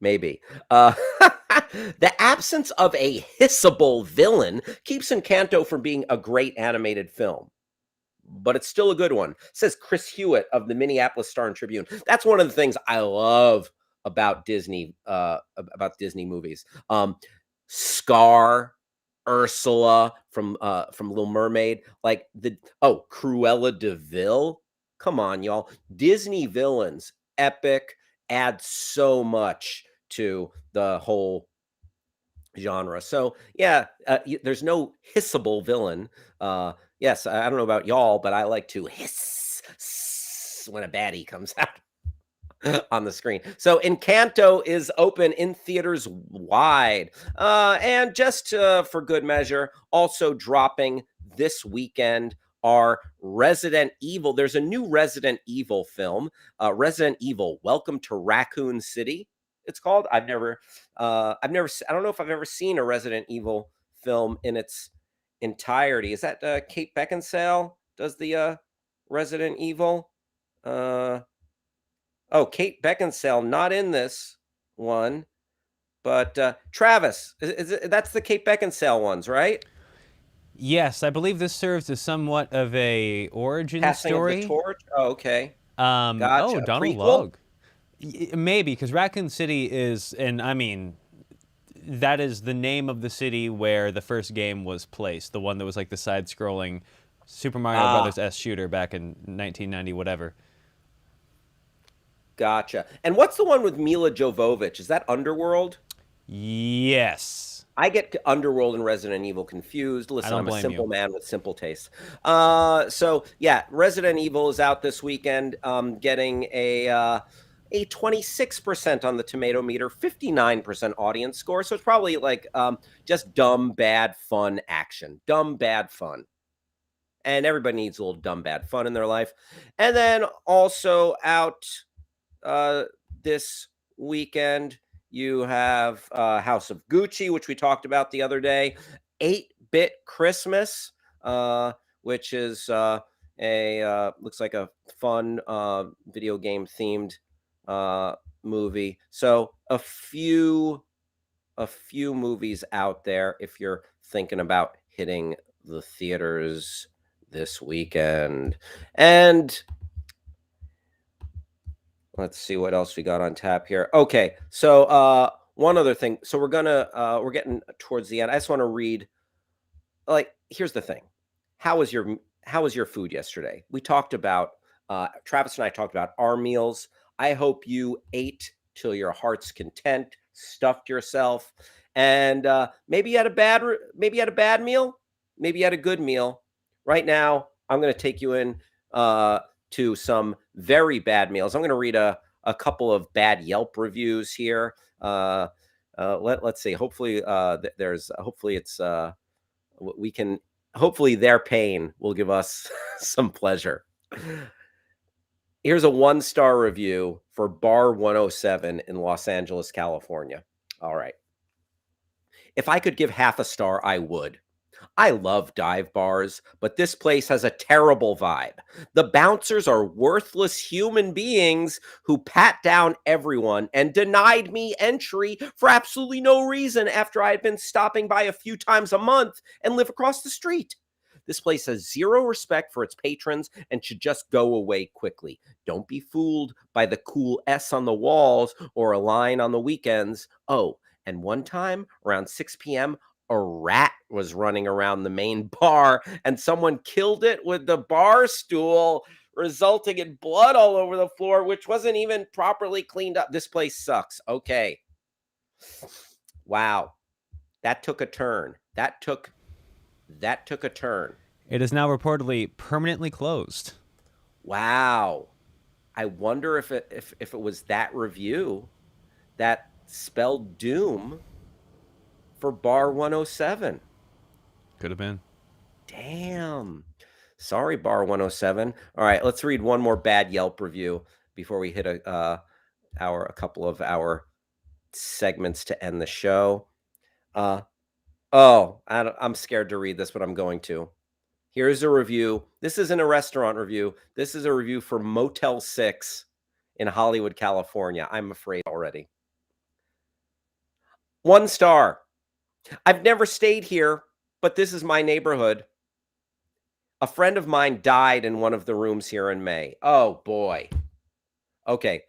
Maybe. The absence of a hissable villain keeps Encanto from being a great animated film, but it's still a good one, says Chris Hewitt of the Minneapolis Star and Tribune. That's one of the things I love about Disney movies. Scar, Ursula from Little Mermaid, like Cruella de Vil. Come on, y'all. Disney villains, epic, add so much to the whole genre. So yeah, there's no hissable villain. Yes, I don't know about y'all, but I like to hiss when a baddie comes out on the screen. So Encanto is open in theaters wide. And just for good measure, also dropping this weekend are Resident Evil. There's a new Resident Evil film, Resident Evil: Welcome to Raccoon City. It's called. I don't know if I've ever seen a Resident Evil film in its entirety. Is that Kate Beckinsale does the Resident Evil? Kate Beckinsale not in this one, but Travis, that's the Kate Beckinsale ones, right? Yes, I believe this serves as somewhat of a origin Passing story. of the torch. Oh, okay. Gotcha. Donald Prequel? Logue. Maybe, because Raccoon City is, and I mean, that is the name of the city where the first game was placed, the one that was like the side-scrolling Super Mario Brothers S shooter back in 1990, whatever. Gotcha. And what's the one with Mila Jovovich? Is that Underworld? Yes. I get Underworld and Resident Evil confused. Listen, I'm a simple man with simple tastes. So yeah, Resident Evil is out this weekend, getting a 26% on the tomato meter, 59% audience score. So it's probably like just dumb, bad, fun action. Dumb, bad, fun. And everybody needs a little dumb, bad fun in their life. And then also out this weekend, you have House of Gucci, which we talked about the other day. 8-Bit Christmas, which is looks like a fun video game themed movie. So a few movies out there if you're thinking about hitting the theaters this weekend. And let's see what else we got on tap here. Okay, so one other thing. So we're getting towards the end. I just want to read. Here's the thing. How was your food yesterday? We talked about Travis and I talked about our meals. I hope you ate till your heart's content, stuffed yourself, And maybe you had a bad meal, maybe you had a good meal. Right now, I'm going to take you in to some very bad meals. I'm going to read a couple of bad Yelp reviews here. Let's see. Hopefully, hopefully it's we can. Hopefully, their pain will give us some pleasure. Here's a 1-star review for Bar 107 in Los Angeles, California. All right. If I could give half a star, I would. I love dive bars, but this place has a terrible vibe. The bouncers are worthless human beings who pat down everyone and denied me entry for absolutely no reason after I had been stopping by a few times a month and live across the street. This place has zero respect for its patrons and should just go away quickly. Don't be fooled by the cool S on the walls or a line on the weekends. Oh, and one time around 6 p.m., a rat was running around the main bar and someone killed it with the bar stool, resulting in blood all over the floor, which wasn't even properly cleaned up. This place sucks. Okay. Wow. That took a turn. That took a turn. It is now reportedly permanently closed. Wow. I wonder if it was that review that spelled doom for Bar 107. Could have been. Damn. Sorry, Bar 107. All right, let's read one more bad Yelp review before we hit a couple of our segments to end the show. I'm scared to read this, but I'm going to. Here's a review. This isn't a restaurant review. This is a review for Motel 6 in Hollywood, California. I'm afraid already. 1 star. I've never stayed here, but this is my neighborhood. A friend of mine died in one of the rooms here in May. Oh, boy. Okay.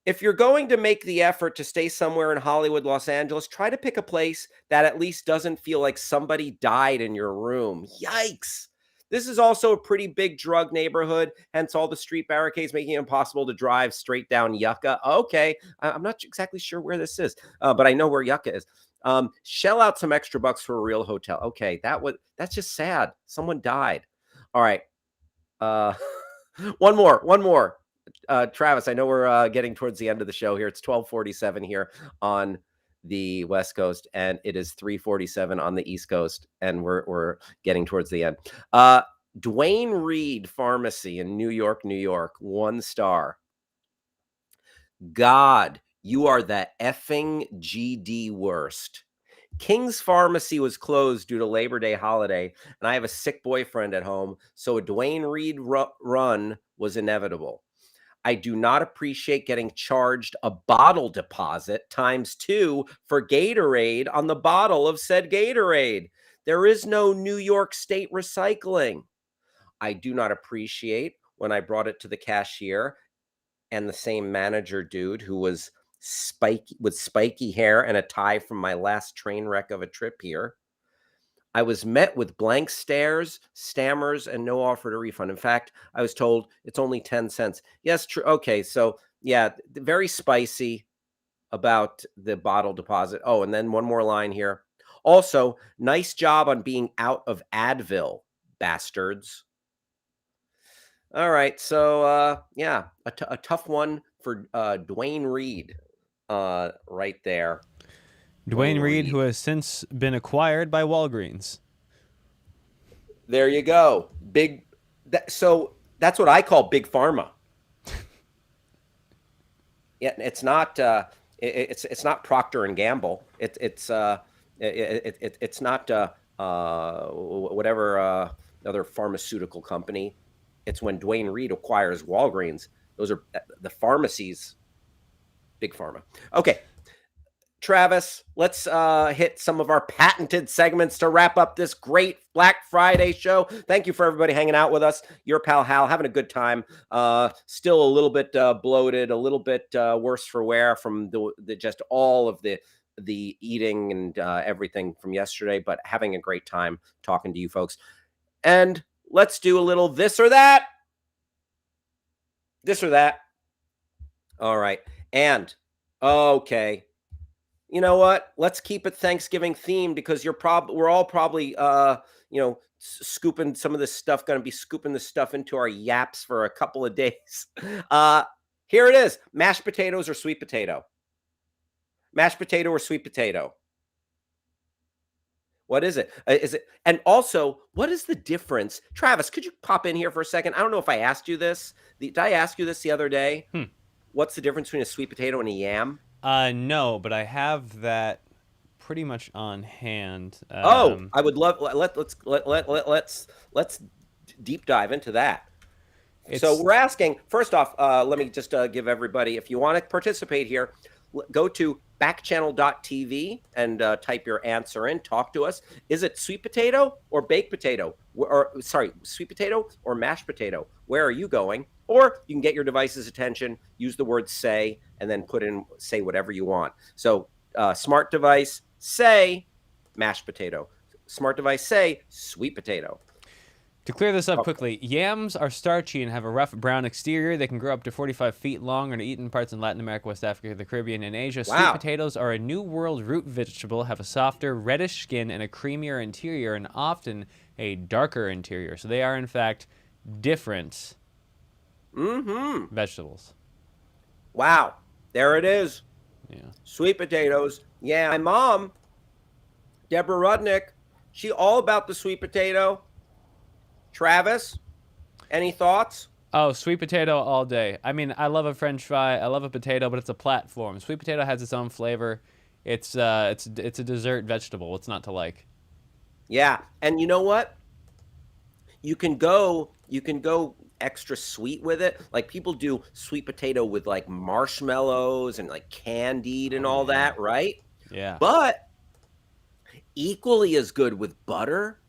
If you're going to make the effort to stay somewhere in Hollywood, Los Angeles, try to pick a place that at least doesn't feel like somebody died in your room. Yikes. This is also a pretty big drug neighborhood, hence all the street barricades making it impossible to drive straight down Yucca. Okay, I'm not exactly sure where this is, but I know where Yucca is. Shell out some extra bucks for a real hotel. Okay, that's just sad. Someone died. All right. One more. Travis, I know we're getting towards the end of the show here. It's 12:47 here on the West Coast, and it is 3:47 on the East Coast, and we're getting towards the end. Dwayne Reed Pharmacy in New York, New York, 1 star. God, you are the effing GD worst. King's Pharmacy was closed due to Labor Day holiday, and I have a sick boyfriend at home, so a Dwayne Reed run was inevitable. I do not appreciate getting charged a bottle deposit ×2 for Gatorade on the bottle of said Gatorade. There is no New York State recycling. I do not appreciate when I brought it to the cashier and the same manager dude who was spiky hair and a tie from my last train wreck of a trip here. I was met with blank stares, stammers, and no offer to refund. In fact, I was told it's only 10 cents. Yes, true. Okay, so yeah, very spicy about the bottle deposit. Oh, and then one more line here. Also, nice job on being out of Advil, bastards. All right, so yeah, a tough one for Dwayne Reed right there. Dwayne Reed, who has since been acquired by Walgreens. There you go. So that's what I call big pharma. Yeah, it's not. It's not Procter and Gamble. It's not whatever other pharmaceutical company. It's when Dwayne Reed acquires Walgreens. Those are the pharmacies. Big pharma. Okay. Travis, let's hit some of our patented segments to wrap up this great Black Friday show. Thank you for everybody hanging out with us. Your pal Hal, having a good time. Still a little bit bloated, a little bit worse for wear from the just all of the eating and everything from yesterday, but having a great time talking to you folks. And let's do a little this or that. This or that. All right. And okay. You know what? Let's keep it Thanksgiving themed because we're all probably scooping some of this stuff, going to be scooping this stuff into our yaps for a couple of days. Uh Here it is. Mashed potatoes or sweet potato? Mashed potato or sweet potato? What is it? Is it? And also, what is the difference? Travis, could you pop in here for a second? I don't know if I asked you this. Did I ask you this the other day? Hmm. What's the difference between a sweet potato and a yam? No, but I have that pretty much on hand. Oh, I would love let's deep dive into that. So It's we're asking first off. Let me just give everybody, if you want to participate here, go to backchannel.tv and type your answer in. Talk to us. Is it sweet potato or baked potato? Or sorry, sweet potato or mashed potato? Where are you going? Or you can get your device's attention, use the word "say," and then say whatever you want. So smart device, say mashed potato. Smart device, say sweet potato. To clear this up quickly, yams are starchy and have a rough brown exterior. They can grow up to 45 feet long and are eaten in parts in Latin America, West Africa, the Caribbean, and Asia. Sweet Wow. potatoes are a New World root vegetable, have a softer, reddish skin and a creamier interior, and often a darker interior. So they are, in fact, different vegetables. Wow. There it is. Yeah. Sweet potatoes. Yeah, my mom, Deborah Rudnick, she all about the sweet potato. Travis, any thoughts? Oh, sweet potato all day. I mean, I love a French fry. I love a potato, but it's a platform. Sweet potato has its own flavor. It's a dessert vegetable. What's not to like? Yeah, and you know what? You can go extra sweet with it. Like people do sweet potato with like marshmallows and like candied and Oh all yeah, that, right? yeah. But equally as good with butter.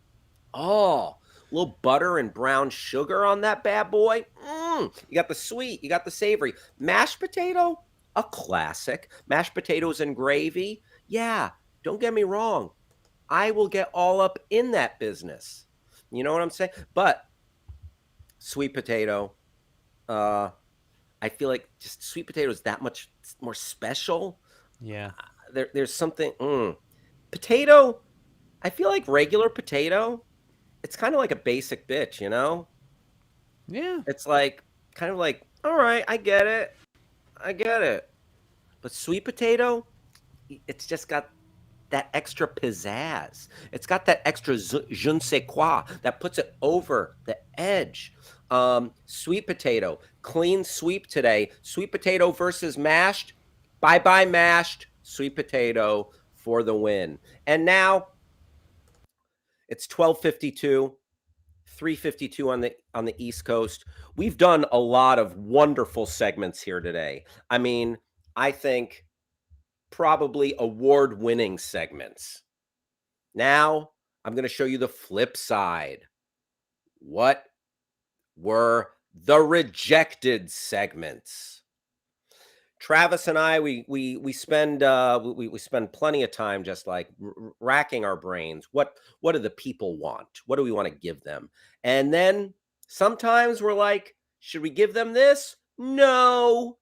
Oh, a little butter and brown sugar on that bad boy. You got the sweet, you got the savory. Mashed potato, a classic. Mashed potatoes and gravy. Yeah, don't get me wrong. I will get all up in that business. You know what I'm saying? But sweet potato, uh, I feel like just sweet potato is that much more special. Yeah. There's something. Potato, I feel like regular potato, it's kind of like a basic bitch, you know? Yeah. It's like kind of like, all right, I get it. I get it. But sweet potato, it's just got that extra pizzazz. It's got that extra je ne sais quoi that puts it over the edge. Sweet potato, clean sweep today. Sweet potato versus mashed. Bye bye mashed. Sweet potato for the win. And now it's 12:52. 3:52 on the East Coast. We've done a lot of wonderful segments here today. I mean, I think probably award-winning segments. Now, I'm going to show you the flip side. What were the rejected segments? Travis and I, we spend we spend plenty of time just like racking our brains. What do the people want? What do we want to give them? And then sometimes we're like, should we give them this? No.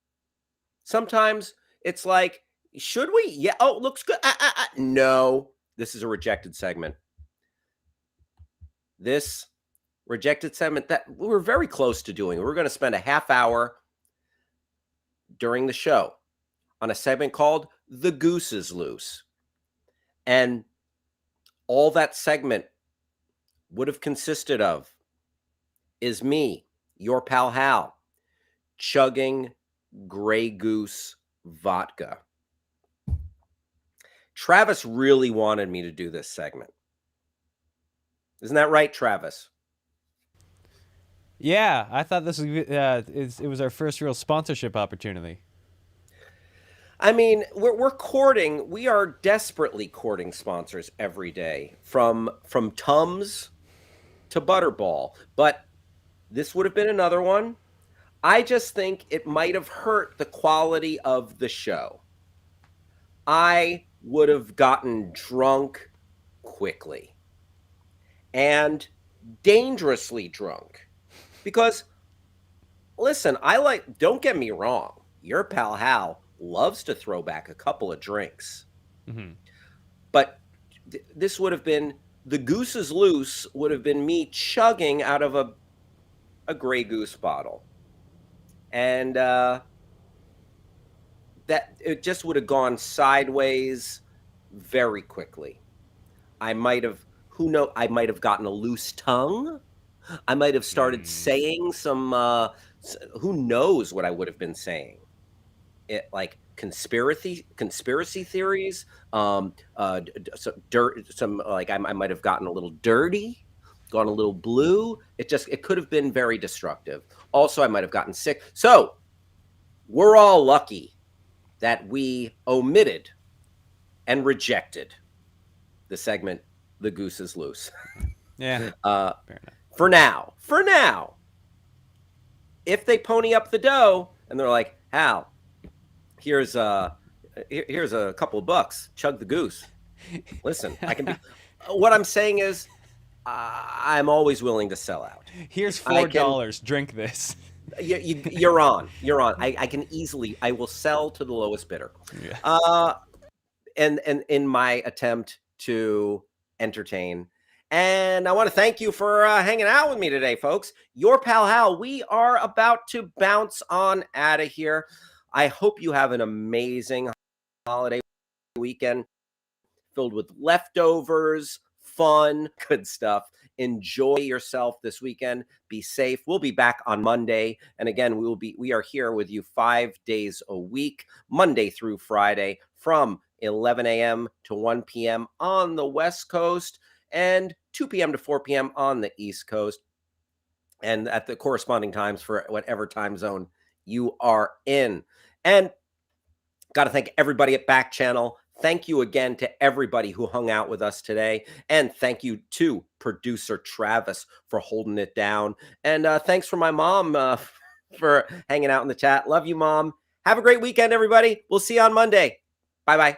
Sometimes it's like, should we? Yeah. Oh, looks good. No. This is a rejected segment. This rejected segment that we were very close to doing. We were going to spend a half hour during the show on a segment called The Goose is Loose. And all that segment would have consisted of is me, your pal Hal, chugging Grey Goose vodka. Travis really wanted me to do this segment. Isn't that right, Travis? Yeah, I thought this was it was our first real sponsorship opportunity. I mean, we're courting. We are desperately courting sponsors every day, from Tums to Butterball. But this would have been another one. I just think it might have hurt the quality of the show. I would have gotten drunk quickly and dangerously drunk because, listen, don't get me wrong, your pal Hal loves to throw back a couple of drinks. Mm-hmm. But this would have been, the Goose is Loose would have been me chugging out of a Grey Goose bottle. And that it just would have gone sideways very quickly. I might have, I might have gotten a loose tongue. I might have started saying some, who knows what I would have been saying. It, like conspiracy theories, some like I might have gotten a little dirty, gone a little blue. It could have been very destructive. Also, I might have gotten sick. So we're all lucky that we omitted and rejected the segment "The Goose is Loose." Yeah. Fair enough. For now, if they pony up the dough and they're like, Hal, here's a couple of bucks, chug the goose. Listen, I can be. What I'm saying is, I'm always willing to sell out. Here's $4. Drink this. You're on. I can easily. I will sell to the lowest bidder. Yeah. And in my attempt to entertain. And I want to thank you for hanging out with me today, folks. Your Pal Hal. We are about to bounce on out of here. I hope you have an amazing holiday weekend filled with leftovers, fun, good stuff. Enjoy yourself this weekend. Be safe. We'll be back on Monday. And again, we are here with you 5 days a week, Monday through Friday, from 11 a.m. to 1 p.m. on the West Coast and 2 p.m. to 4 p.m. on the East Coast, and at the corresponding times for whatever time zone you are in. And got to thank everybody at Backchannel. Thank you again to everybody who hung out with us today. And thank you to producer Travis for holding it down. And thanks for my mom for hanging out in the chat. Love you, Mom. Have a great weekend, everybody. We'll see you on Monday. Bye-bye.